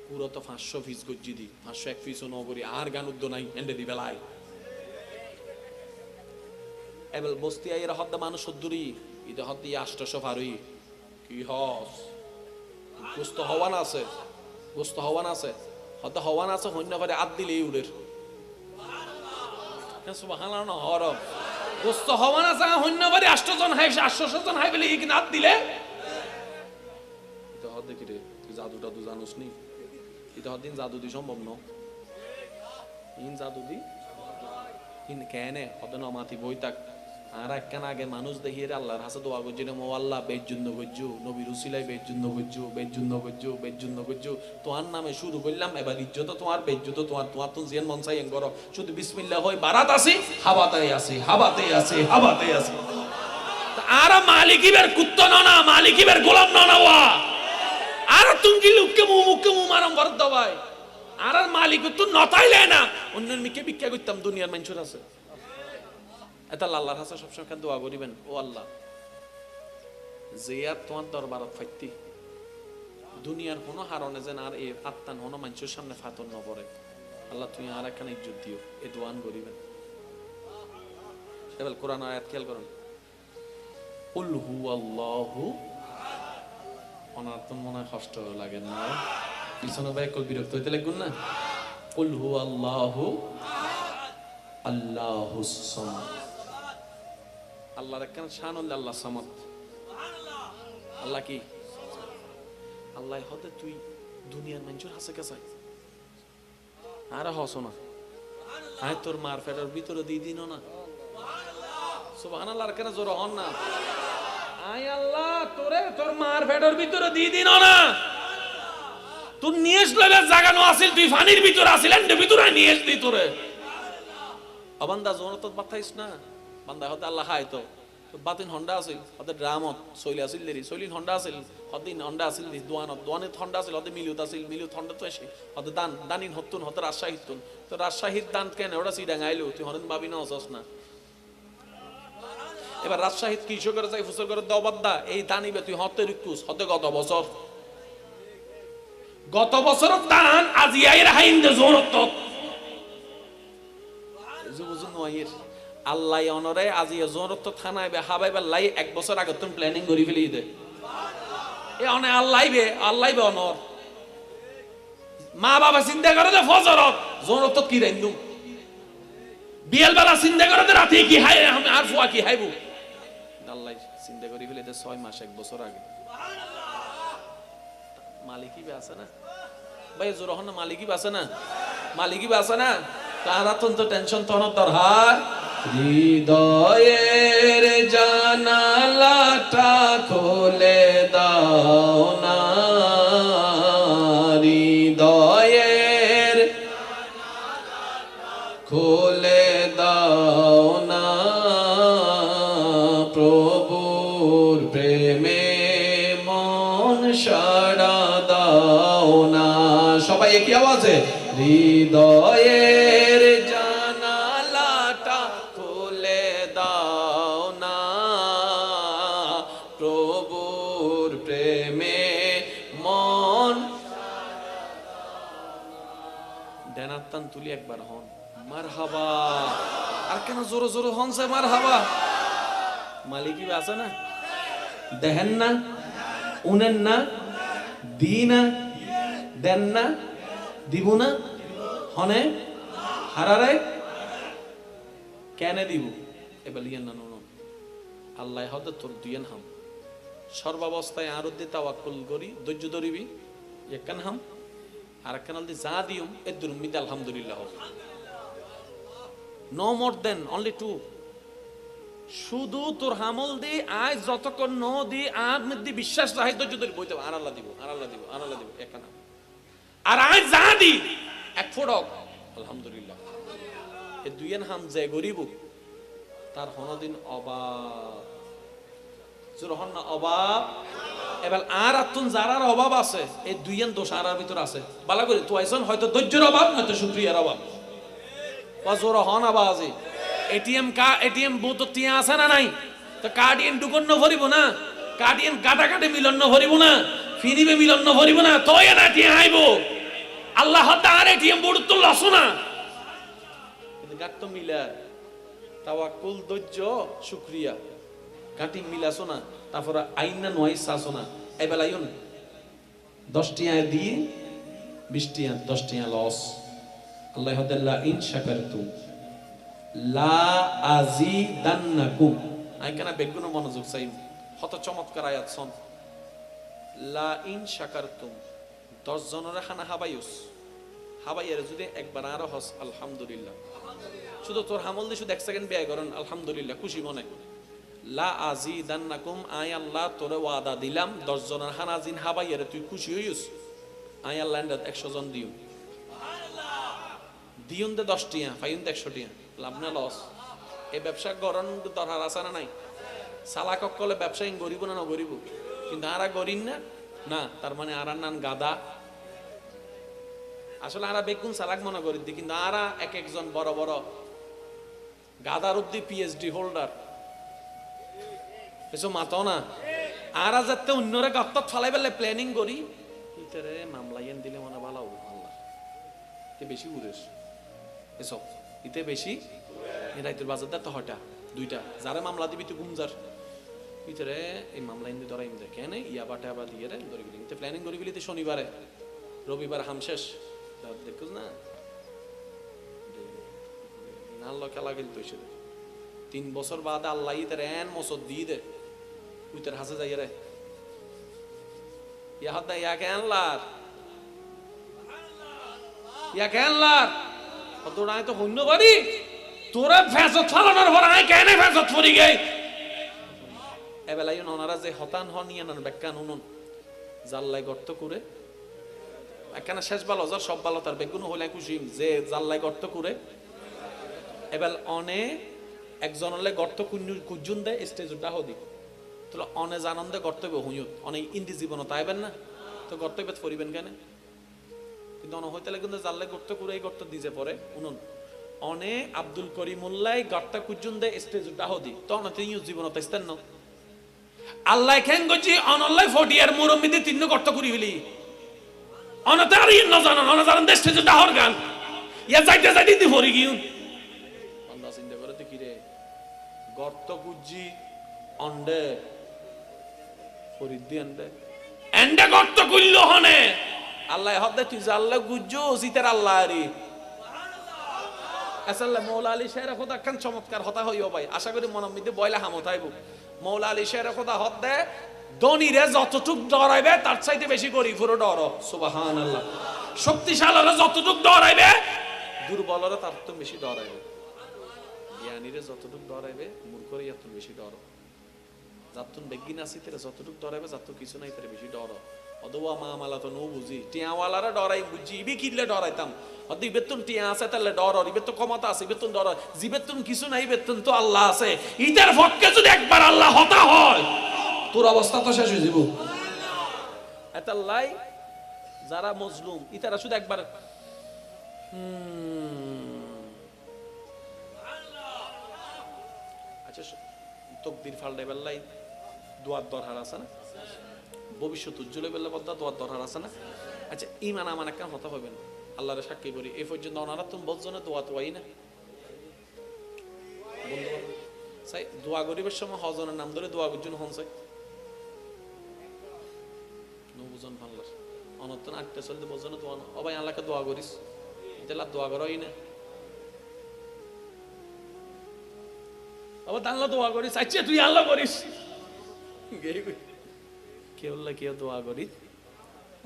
পুরো তো 500 পিস গজ্জি দি 501 পিসও নগরি আর গান উদ্দ নাই এন্ডে দি বেলায় এবেল বস্তি আইরা হদ্দে মানুষ সদ্দুরি ইদে হদ্দে 800 পারই কি হস গোস্ত হওয়ান আছে, গোস্ত হওয়ান আছে, হদ্দে হওয়ান আছে হন্য পারে আদ দিলেই উড়ের। সুবহানাল্লাহ হর গোস্ত হওয়া না যা হন্যবারে 8জন হাই 800 হাই বলে ইগনাত দিলে এটা হদ দেখি রে তুই জাদুটা তুই জানোস নি এটা হদিন জাদু দি সম্ভব ন ইন জাদু দি ইন কেনে হদন মাতি বই তাক আর একখান আগে মানুষ দেখিয়ে আল্লাহর হাসে দোয়া করছি রে মো আল্লাহ বেজ্জুন্ন গজ্জু নবীর উসিলাই বেজ্জুন্ন গজ্জু তোমার নামে শুরু করলাম এবার ইজ্জত তোমার বেজ্জুত তোমার তোমার তো জিয়ান মন চাই করো শুধু বিসমিল্লাহ হয় বারাত আসি হাবাতে আসি আর মালিকিবের কুত্ত না মালিকিবের গোলাম না ওয়া আর তুমি লুককে মুখকে মারম ভর দবাই আর মালিক তো নতাইলে না অন্য মিকে ভিক্ষা করতাম দুনিয়ার মানুষের আছে এটা আল্লাহর কাছে সবসময় কেন দোয়া করিবেন ও আল্লাহ জিয়ার তোমার দরবারত ফাইতি দুনিয়ার কোনো হারণে যেন আর এই আত্মান হনো মানুষের সামনে ফাতন ন পড়ে আল্লাহ তুমি আর একখানে ইজ্জত দিও এই দোয়ান করিবেন এবার কোরআন আয়াত খেয়াল করুন কুল হুয়াল্লাহু অনার্থ মনে হয় কষ্ট লাগে না পিছনে ভাই কল বিরক্ত হইতে লাগুন না কুল হুয়াল্লাহু আল্লাহুস সামাদ আল্লাহর একখান শান হল আল্লাহ সামাদ আল্লাহ কি আল্লাহ হতে তুই দুনিয়ার মানুষের হাসে কাছে আর হসো না আয় তোর মার ফেটার ভিতরে দিয়ে দিন না সুবহানাল্লাহ কেন জোর হন না আয় আল্লাহ তোরে তোর মার ফেটার ভিতরে দিয়ে দিন না তুই নিয়েস লইলে জাগানো আসিল তুই পানির ভিতরে আসিল এন্ডের ভিতরে নিয়েস দি তোরে অবান্দা জোর তো বাতাইস না বান্দা হতে আল্লাহ হাই তো বাতিন হন্ডা আছিল হতে ড্রামত সইলে আছিল দেরি সইলিন হন্ডা আছিল হদিন হন্ডা আছিল দোয়ানে হন্ডা আছিল হতে মিলিউত হন্ডা তো এসে হতে দানিন হতুন হতে রাজশাহীতুন তো রাজশাহীর দান কেন ওটা সিডাং আইলো তুই হরেন ভাবি না হসস না এবার রাজশাহীত কিশোর করে যাই ফুসর করে দবাদ্দা এই দানিবে তুই হতে রিকুস হতে গত বছর দান আজি আইরা হাইন দে জোরত বুঝুন নয়ের আল্লাহ অনরে আজি জোরত থানায় বে হাবাইবার লাই 1 বছর আগে তুমি প্ল্যানিং করি ফেলি দে এ অনে আল্লাহবে অনর মা বাবা চিন্তা করে যে ফজরত জোরত কি রাইন্দু বিয়েল বেলা চিন্তা করে যে রাতে কি হাই আর ফুয়া কি হাইবু আল্লাহ চিন্তা করি ফেলি দে 6 মাস 1 বছর আগে মালিকি বে আছে না ভাই জোর হন মালিকি বে আছে না তারা তো টেনশন তো দরকার হৃদয়ের জানালাটা খুলে দাও না হৃদয়ের খুলে দাও না প্রভুর প্রেমে মন সাড়া দাও না সবাই একই আওয়াজে হৃদয়ের জানালাটা খুলে দাও না প্রভুর প্রেমে মন ডেনাত্তান তুলি একবার হন মারহাবা আর কেন জোরে জোরে হন সে মারহাবা মালিকি আছে না দেখেন না উনেন না দি না দেন না দিব না হনে হারারে কেন দিব এবার লিয়েন না নুন আল্লাহ হতে তোর দুইয়েন হাম সর্বাবস্থায় আর উদ্দে তাওয়াক্কুল করি ধৈর্য ধরিবি একখান হাম আর একখান আলদি যা দিউম এর দুরুমিদ আলহামদুলিল্লাহ নো মোর দেন অনলি 2 শুধু তোর হামল দি আজ যতক্ষণ ন দি আর মধ্যে বিশ্বাস রাখি ধৈর্য ধরি বইতে আর আল্লাহ দিব একখান আর আজ যা দি এক ফোড়ক আলহামদুলিল্লাহ এই দুইয়েন হাম যে গরিব তার হনদিন অভাব জোরহন না অভাব এবার আর আতুন যারার অভাব আছে এই দুইয়েন দোষ আর ভিতর আছে বালা করে তো আইছন হয়তো ধৈর্যের অভাব নয়তো শুকরিয়ার অভাব বা জোরহন আবাজে এটিএম বুথ তিয়া আছে না নাই তো কার্ডিয়ান ডুকন ন ভরিব না কার্ডিয়ান কাটাকাটি মিলন ন ভরিব না ফিরিবে মিলন ন ভরিব না তোয় না তিয়া আইব আল্লাহ তাআলা এটিএম বুথ তো লসো না কিন্তু গাত তো মিলা তাওয়াক্কুল ধৈর্য শুকরিয়া কাটি মিলাছো না তারপর আইনা নয় সাসো না এবেলা আইন 10 টিয়া দিয়ে 20 টিয়া 10 টিয়া লস আল্লাহ হাদাল্লা ইন শাকারতুম লা আজিদান্নাকুম। আইখানে বেগুন মনোযোগ চাই, কত চমৎকার আয়াত শোন। লা ইন শাকারতুম, 10 জনের খানা হাবাইউস, হাবাইয়ের যদি একবার আরো হস আলহামদুলিল্লাহ, শুধু তোর হামল দিয়ে শুধু 1 সেকেন্ড ব্যয় করেন আলহামদুলিল্লাহ খুশি মনে। লা আজিদান্নাকুম, আই আল্লাহ তোরে ওয়াদা দিলাম 10 জনের খানা জিন হাবাইয়ের তুই খুশি হইস, আই আল্লাহ 100 জন দিও, দিউন দে 10 টিয়া, ফাইন দে 100 টিয়া, লাভ না লস। এই ব্যবসা গরন দরকার আছে না নাই? সালাক কলে ব্যবসায়ী গরিব না গরিব, কিন্তু আরা গরিব না, না তার মানে আরা নান গাদা। আসলে আরা বেগুন সালাক মনে করি দি, কিন্তু আরা এক একজন বড় বড় গাদার অব্দি পিএইচডি হোল্ডার, এসব মাতো না। আরা যাতে অন্যরা গপ্ত ফালাই ফেলে প্ল্যানিং করি, ইতারে মামলাইন দিলে মনে ভালো হবে, আল্লাহ তে বেশি উড়েস এসব ইতে বেশি রাইতুর বাজার দা তো হটা দুইটা যারা মামলা দিবি তুই গুমজার ভিতরে এই মামলা ইন্দি ধরা ইমদে কেন ইয়া বাটা বা দিয়ে রে ধরে গেলি প্ল্যানিং করে গেলি শনিবারে রবিবার হাম শেষ দেখুস না নাল্লো খেলা গেল তো 3 বছর বাদ আল্লাহ ইতার এন মসদ দিয়ে দে উইতার হাসে যাই রে ইয়া হাত ইয়া কেনলার ইয়া কেনলার তোরা তো হন্য বাড়ি তোরা ফেসত ফালানোর পর আয় কেন ফেসত পড়ি গে এবেলাই ওনারা যে হতান হন নিয়ে নেন ব্যাখ্যা নুন জাল্লাই গর্ত করে একখানা শেষ ভালো যার সব ভালো তার বেগুন হইলে খুশি যে জাল্লাই গর্ত করে এবার অনে একজন হলে গর্ত কুজুন দেয় স্টেজ উঠা হদি তো অনে জানন্দে গর্ত হুঁয়ত অনেক ইন্দি জীবন তাইবেন না তো গর্ত বেত ফরিবেন কেন কিন্তু অন হইতে কিন্তু জাল্লাই গর্ত করে এই গর্ত দিতে পরে উনুন অনে আব্দুল করিমুল্লাই গর্ত কুজুন দেয় স্টেজ উঠা হদি তো অনতে জীবন তাইস্তেন না আল্লাহ খেন গজি অনলাই 40 এর মুরম্মিদি 3 গর্ত করি হইলি অনতার ইন না জানান অন জানান দেশে যে ডাহর গান ইয়া যাইতে যাইতে দি ফরি গিউ বান্দা চিন্তা করে তো কি রে গর্ত গুজি অন্ডে ফরি দি এন্ডে গর্ত কইলো হনে আল্লাহ হদে তুই আল্লাহ গুজো সিতার আল্লাহ রে সুবহানাল্লাহ আসলে মওলা আলী শাহ খোদা কান চমৎকার হতা হইও ভাই আশা করি মনের মধ্যে বয়লা হামতাইবো মওলা আলী শাহ খোদা হদে দনিরে যতটুক ডরাইবে তার চাইতে বেশি গরিবুর ডর সুবহানাল্লাহ শক্তিশালীরা যতটুক ডরাইবে দুর্বলরা তার তো বেশি ডরাইবে জ্ঞানীরে যতটুক ডরাইবে মূর্খরে এত বেশি ডর যাতুন বেগিন আছে তেরে যতটুক ডরাইবে যাত কিছু নাই তেরে বেশি ডর অদওয়া মামালা তো নো বুঝি টিয়াওয়ালারা ডরাই বুঝি ইবি কিলে ডরাইতাম অদি বেতন টিয়া আছে তাহলে ডর ইবে তো ক্ষমতা আছে বেতন ডর জিবেতন কিছু নাই বেতন তো আল্লাহ আছে ইতার পক্ষে যদি একবার আল্লাহ হতা হয় তোর অবস্থা তো শেষ হয়ে যাব এতাল্লাই যারা মজলুম ইতারা শুধু একবার আচ্ছা তকদির ফালডাই বেল্লাই দোয়ার দরকার আছে না ভবিষ্যৎ উজ্জ্বলে বেল্লা বদ্ধ দোয়ার দরকার আছে না আচ্ছা ইমান আমার একটা হতা হবে না আল্লাহরে সাক্ষী করি এই পর্যন্ত ওনারা তুমি বলজনে দোয়া তোয়াই না বন্ধু সাই দোয়া গরিবের সময় হজনের নাম ধরে দোয়া করছেন হন চাই নবুজন ভাল্লার অনর্থন আটটা চলতে বলছো না তোমার ও ভাই আল্লাহকে দোয়া করিস তাহলে দোয়া করোই না আবার আল্লাহ দোয়া করিস আচ্ছা তুই আল্লাহ করিস কেউ কেউ দোয়া করি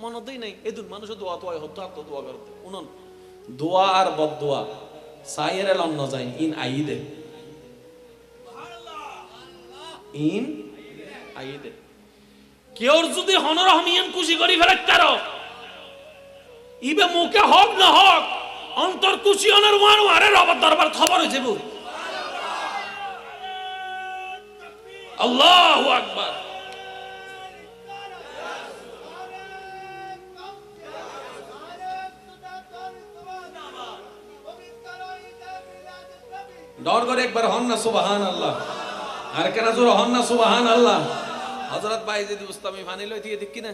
মনতেই নাই এদুন মানুষ দোয়া তোয়া হতো আর তো দোয়া করতে উনন দোয়া আর বদদোয়া সাইয়ের লন্ন যায় ইন আইদে ইন আইদে কেউ যদি হনরহমিয়ান খুশি করি ফেলে কারো ইবে মুখে হক না হক অন্তর খুশি হনার ওয়ান আরে রবার দরবার খবর হয়েছে বউ আল্লাহু আকবার ডর করে একবার হন না সুবহানাল্লাহ আর কেন জোর হন না সুবহানাল্লাহ হযরত বাইজিদ বুস্তামি ফানি লই দিয়ে দেখি না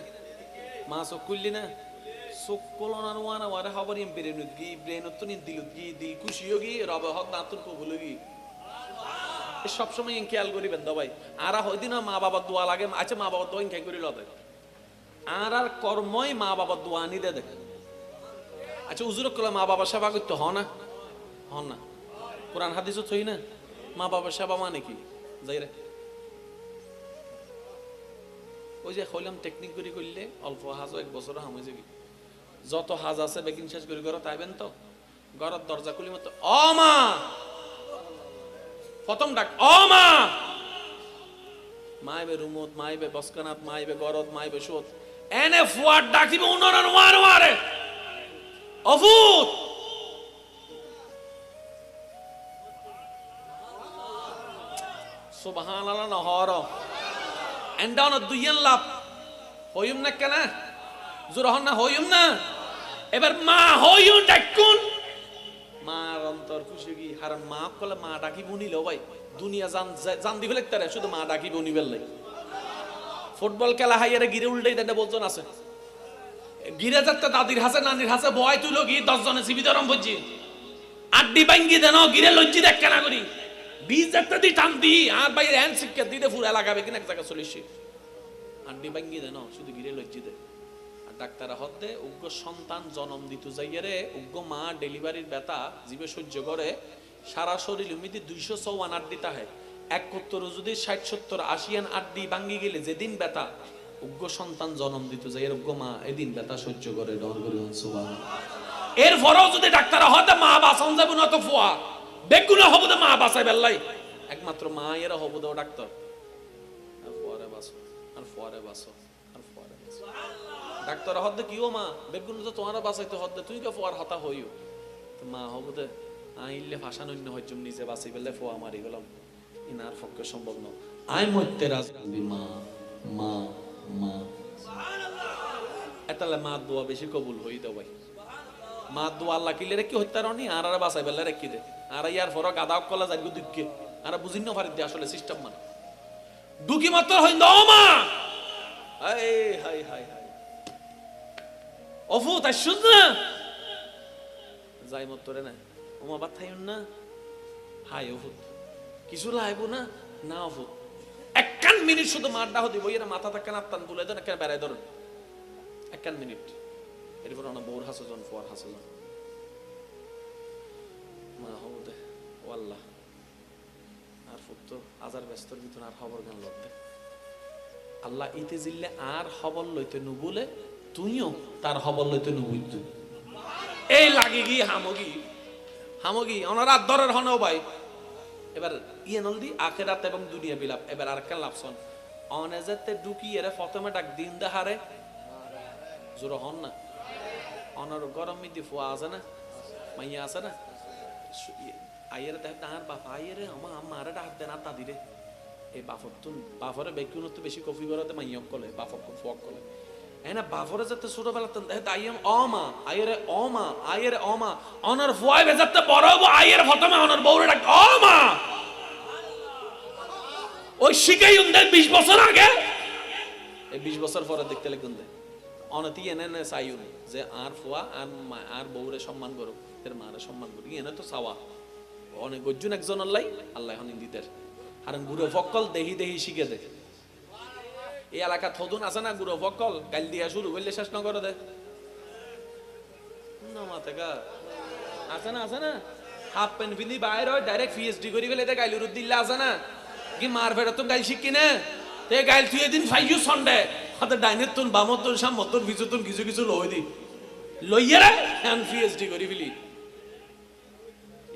মা চোখ খুললি না চোখ কলনার ওয়ানা ওয়ারে খবর ইম বেরেনুত গি ব্রেনত তো নি দিলত গি দিল খুশি হগি রব হক নাতুন কবুল গি সব সময় খেয়াল করিবেন দা ভাই আরা হইদিন মা বাবার দোয়া লাগে আচ্ছা মা বাবার দোয়া ইনকাই করি লদে আর কর্মই মা বাবার দোয়া নি দে আচ্ছা হুজুর কলা মা বাবার সেবা করতে হ না কোরআন হাদিসও থই না, মা বাবার সেবা মানে কি যাই রে। ওই যে কইলাম টেকনিক করে করলে অল্প হাজ 1 বছর হামে যাবি, যত হাজ আছে বেকিং শেষ করে ঘর তাইবেন তো ঘরের দরজা খুলি মতো অ মা, প্রথম ডাক অ মা, মাইবে রুমত, মাইবে বসকানাত, মাইবে গরদ, মাইবে সুত, এনে ফুয়ার ডাকিবে উনরন ওয়ারে অভূত। সুবহানাল্লাহ নহর এন্ডাউন দুইয়ান লাভ হইম না কেন জোর হন না হইম না। এবার মা হইম ডাকুন, মার অন্তর খুশি কি হার মা কলে মা ডাকি বুনিল ভাই দুনিয়া জান দি ফেলে তারে শুধু মা ডাকি বুনিবেল নাই। ফুটবল খেলা হাইয়ারে গিরে উল্টাই দেন বলজন আছে, গিরে যাতে দাদির হাসে নানির হাসে বয় তুইলো গি 10 জনে সিবি ধরম বুঝছি আড্ডি ভাঙ্গি দেন গিরে লজ্জি দেখ কেনা করি 20 যাতে দি টান দি আর ভাই হ্যান্ড শিক্ষা দিতে ফুরা লাগাবে কিনা এক জায়গা চলিস আড্ডি ভাঙ্গি দেন শুধু গিরে লজ্জি দে। আর ডাক্তার হদ্দে উগ্র সন্তান জন্ম দিত যাইয়ারে উগ্র মা ডেলিভারির ব্যথা জীবে সহ্য করে সারা শরীর উমিদি 254 আড্ডি তাহে 71 যদি 60-70 80 আড্ডি ভাঙ্গি গেলে যেদিন ব্যথা উগ্র সন্তান জন্ম দিত যাইয়ার উগ্র মা এদিন ব্যথা সহ্য করে ডর করে সুবহানাল্লাহ। এরপরেও যদি ডাক্তার হতে মা বাঁচান যাবে না তো ফুয়া বেগুন হবো মা বাঁচাই বেল্লাই একমাত্র মা এরা হবো দাও ডাক্তার আর ফুয়ারে বাঁচো আর ফুয়ারে বাঁচো আর ফুয়ারে বাঁচো। ডাক্তার হদ্দে কিও মা বেগুন তো তোমার বাঁচাইতে হদ্দে তুই কে ফুয়ার হতা হইও তো মা হবো দে আইলে ভাষা নন্য হইজম নিজে বাঁচাই বেলে ফুয়া মারি গেলাম ইনার পক্ষে সম্ভব নয়। আই মরতে রাজি মা মা মা এতালে মা দোয়া বেশি কবুল হই দাও ভাই। মা দোয়া আল্লাহ কিলে রেখে হইতে রানি আর আর বাঁচাই বেলে রেখে দে আর ইয়ার ফরক গাদা কলা যাইগো দুঃখে আর বুঝিন পারি দে আসলে সিস্টেম মানে দুঃখী মাত্র হই দাও মা হাই হাই হাই হাই অফু তাই শুন না যাই মতরে না ওমা বাত থাইন না হাই অফু কিছু লাইব না না অফু একখান মিনিট শুধু মার ডাহ দিব এরা মাথা থাকেন আত্মান তুলে দেন একটা বেড়াই ধরেন একখান মিনিট এরপর না বউর হাসজন ফুয়ার হাসজন মা হবো দে ও আল্লাহ আর ফুট আজার ব্যস্তর ভিতর আর খবর গান লড়তে আল্লাহ ইতে জিল্লে আর খবর লইতে নুবুলে তুইও তার খবর লইতে নুবুইত এই লাগে গি হামগি হামগি ওনার আর দরের হন ভাই। এবার ইয়ে নলদি আখেরাত এবং দুনিয়া বিলাপ এবার আর কেন লাভসন অনেজেতে ঢুকি এর প্রথমে ডাক দিন দেহারে জোর হন না অনার গরম মিদি ফুয়া আছে না মাইয়া আছে না আইয়ের দেখ তাহার বাপ আইয়ের আমার আমারে ডাক দেন আর দাদি রে এই বাফর তো বাফরে বেকুন তো বেশি কফি করতে মাইয়ক কলে বাফক ফুয়াক কলে এনা বাফরে যাতে ছোটবেলা তো দেখ আইয়াম অমা আইয়ের অমা আইয়ের অমা অনার ফুয়াই বেজাতে বড় হবো আইয়ের প্রথমে অনার বউরে ডাক অমা ওই শিখাই উন্দে 20 বছর আগে এই 20 বছর পরে দেখতে লাগুন দে অনতি এনে চাইউন যে আর ফুয়া আর মা আর বউরে সম্মান করো এর মারে সম্মান করি এনে তো চাওয়া অনেক গজ্জুন একজন আল্লাহ আল্লাহ এখন দিতের আর গুরু ফকল দেহি দেহি শিখে দে এই এলাকা থদুন আছে না গুরু ফকল গাল দিয়া শুরু করলে শেষ না করে দে না মাথা আছে না হাফ প্যান্ট পিন্ধি বাইরে হয় ডাইরেক্ট পিএইচডি করি গেলে এটা গাইলুর দিল্লা আছে না কি মার ফেরা তো গাইল শিখি না তে গাইল তুই এদিন ফাইয়ু সন্ডে হাতে ডাইনের তুন বামর তুন সামর তুন ভিজু তুন কিছু কিছু লই দি লইয়া রে হ্যান পিএইচডি করি ফেলি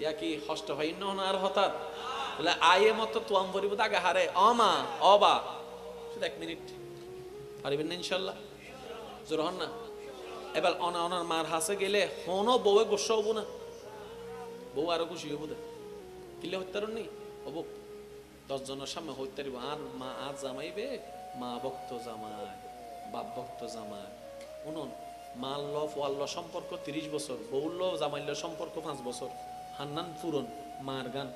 ইয়া কি হষ্ট ভাই না আর হঠাৎ বলে আয়ে মত তোয়াম ভরিব আগে হারে অমা অবা শুধু 1 মিনিট পারিবেন না ইনশাআল্লাহ জোর হন না। এবার অনার মার হাসে গেলে হনো বউয়ে গোসা হবো না বউ আরো খুশি হবো দে কিলে হত্যারণ নেই হবো 10 জনের সামনে হইতে পারিব আর মা আজ জামাইবে মা ভক্ত জামাই বাপ ভক্ত জামাই উনুন মাল ল ফোয়াল ল সম্পর্ক 30 বছর বউল ল জামাইল সম্পর্ক 5 বছর হান্নান পুরন মার গান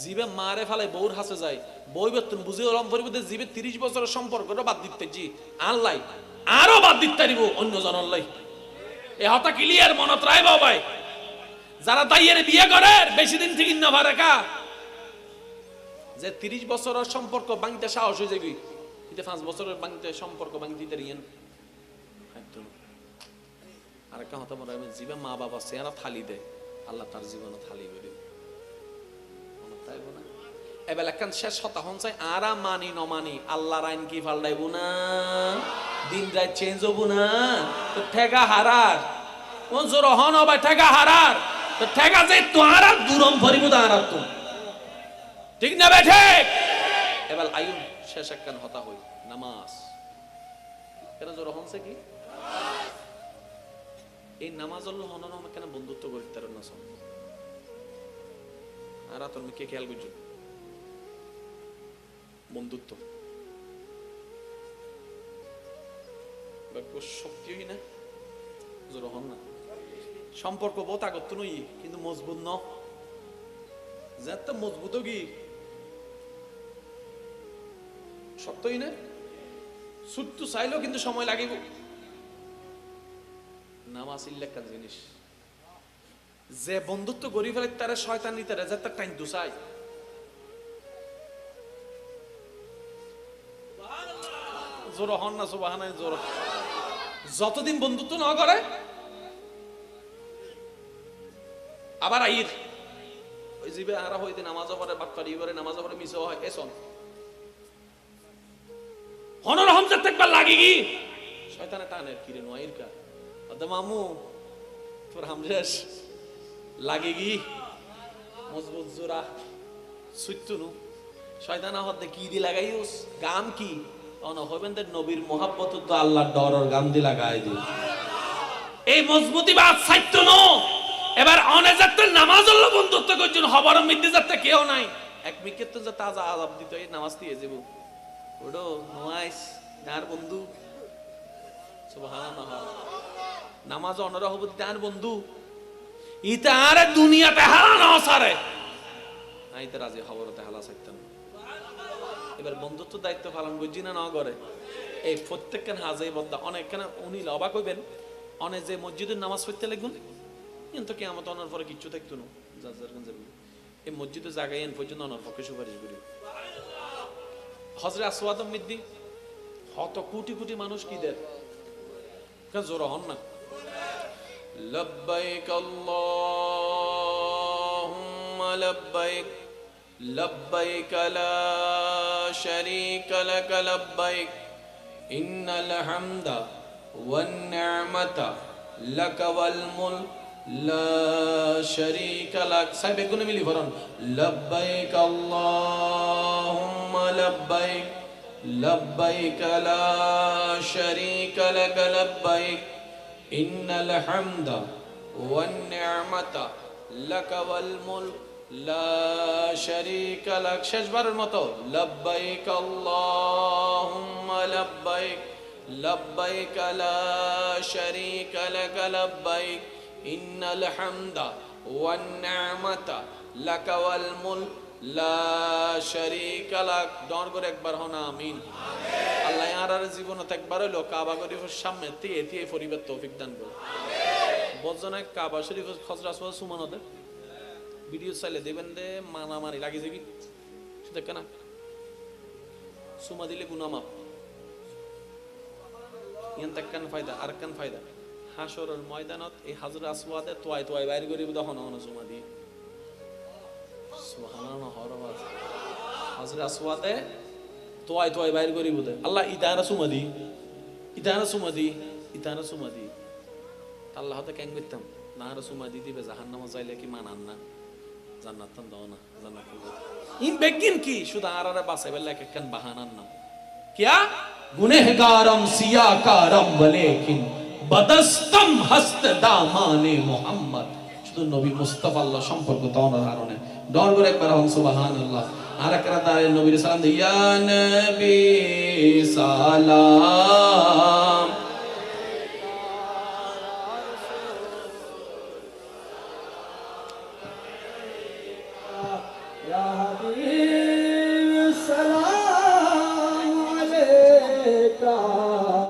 জিবে মারে ফেলে বউর হাসে যায় বই বেতন বুঝে ওরম পরিবর্তে জিবে 30 বছরের সম্পর্কটা বাদ দিতে জি আল্লাহ আরো বাদ দিতে পারিব অন্য জনল্লাই এ হতা ক্লিয়ার মনত রাইব ভাই যারা দাইয়ের বিয়ে করে বেশি দিন থেকে না ভারেকা যে 30 বছরের সম্পর্ক ভাঙতে সাহস হয়ে যাবি কিন্তু 5 বছরের ভাঙতে সম্পর্ক ভাঙতে রিয়েন একদম আরেকটা হতা মনে জিবে মা বাবা চেহারা থালি দেয় আল্লাহ তার জীবনে থালি করে চাইব না এবার একখান শেষ হতা হন চাই আরা মানি নমানি আল্লাহর আইন কি পাল্টাইব না দিন রাত চেঞ্জ হব না তো ঠেকা হারার কোন জোর হন হবে ঠেকা হারার তো ঠেকা যে তোহারা দুরম ভরিব দাঁড়া তো ঠিক না বেঠে এবার আয়ুন শেষ একখান হতা হই নামাজ কেন জোর হনছে কি এই নামাজ হল হন কেন বন্ধুত্ব করি তার না সব আর তোর কে খেয়াল করছো বন্ধুত্ব শক্তিই না জোর হন না সম্পর্ক বহুত আগত নই কিন্তু মজবুত ন যাতে মজবুত কি শক্তই না সুত্ত চাইলেও কিন্তু সময় লাগিব নামাজ ইল্লেকা জিনিস যে বন্ধুত্ব গড়ি ফেলে তারা শয়তান নিতে রে যাতে টাইম দুসাই জোর হন না সুবহানাল্লাহ জোর যতদিন বন্ধুত্ব না করে আবার আইর ওই জিবে আরা হইতে নামাজও পড়ে বাটপারি করে নামাজও পড়ে মিসও হয় এসন হনর হামজা একবার লাগি কি শয়তানে টানে কিরে নয়ির কা আদা মামু তোর হামজাস লাগে কি মজবুত জোরা সুইতুনু শয়তান হতে কি দি লাগাইউস গাম কি অন হবেন তে নবীর মোহাব্বত তো আল্লাহর ডরর গাম দি লাগাই দি এই মজবুতি বাত সাইত্য ন এবার অনে যাতে নামাজ হলো বন্ধুত্ব করছেন হবার মধ্যে যাতে কেউ নাই এক মিনিট তো যা তাজা আযাব দিত এই নামাজ দিয়ে যাব ওডো নওয়াইস তার বন্ধু সুবহানাল্লাহ নামাজ অনরা হবো তার বন্ধু ইতার দুনিয়াতে হারানো সারে আইতে রাজি খবরতে হালা সাইতাম এবার বন্ধুত্ব দায়িত্ব পালন করছি না না করে এই প্রত্যেকখান হাজাই বদ্দা অনেকখানে উনি অবাক হইবেন অনেক যে মসজিদের নামাজ পড়তে লাগবেন কিন্তু কি আমার অনার পরে কিচ্ছু থাকতো না এই মসজিদে জায়গায় এন পর্যন্ত অনার পক্ষে সুপারিশ করি হজরে আসওয়াদ মিদ্দি হত কোটি কোটি মানুষ কি দেন জোর হন না লব্বাইক আল্লাহুম্মা লব্বাইক লব্বাইক লা শারীকা লাক লব্বাইক ইন্নাল হামদা ওয়ান নি'মাতা লাক ওয়াল মুলক লা শারীকা লাক সাইবে গুনে মিলি ফরন লব্বাইক আল্লাহুম্মা লব্বাইক লব্বাইক লা শারীকা লাক লব্বাইক ইন্নাল হামদা ওয়ান নি'মাতা লাক ওয়াল মুলক লা শারীকা লাক শেষবারের মতো লব্বাইক আল্লাহুম্মা লব্বাইক লব্বাইক লা শারীকা লাক লব্বাইক ইন্নাল হামদা ওয়ান নি'মাতা লাক ওয়াল মুলক লা শারীকা লাক দর করে একবার হনা আমিন আল্লাহ আর জীবনত একবার হলো কাবা শরীফের সামনে দিয়ে পরিবার তৌফিক দান করুন বজনে কাবা শরীফ হযরত রাসূল সুমানতে ভিডিও চাইলে দেবেন দে মানামারি লাগি যাবি দেখ না সুমা দিলে গুনাহ মাফ ইয়ান তাকান ফায়দা আর কান ফায়দা হাসরের ময়দানত এই হযরত আসওয়াদে তোয়াই তোয়াই বাইর করি তখন অন সুমা দি সুবহানাল্লাহ হরবাজ হযরত আসওয়াদে তোয়াই তোয়াই বাইর করি বুদে আল্লাহ ইতারা সুমাদি ইতারা সুমাদি ইতারা সুমাদি আল্লাহ হতে কেন করতাম না সুমাদি দিবে জাহান্নামে যাইলে কি মানান না জান্নাত দাও না জান্নাত ইন বেগিন কি শুধু আরারে বাঁচাইবার লাগে কেন বাহানার নাম কিয়া গুনাহগারম সিয়াকারম ওয়ালাকিন বদস্তম হস্ত দামানে মুহাম্মদ শুধু নবী মুস্তাফা আল্লাহ সম্পর্ক তাওনার কারণে দর করে একবার হন সুবহানাল্লাহ আর একরা দাঁড়ে নবীর সালাম দে ইয়া নবী সালাম ইয়া হাবিব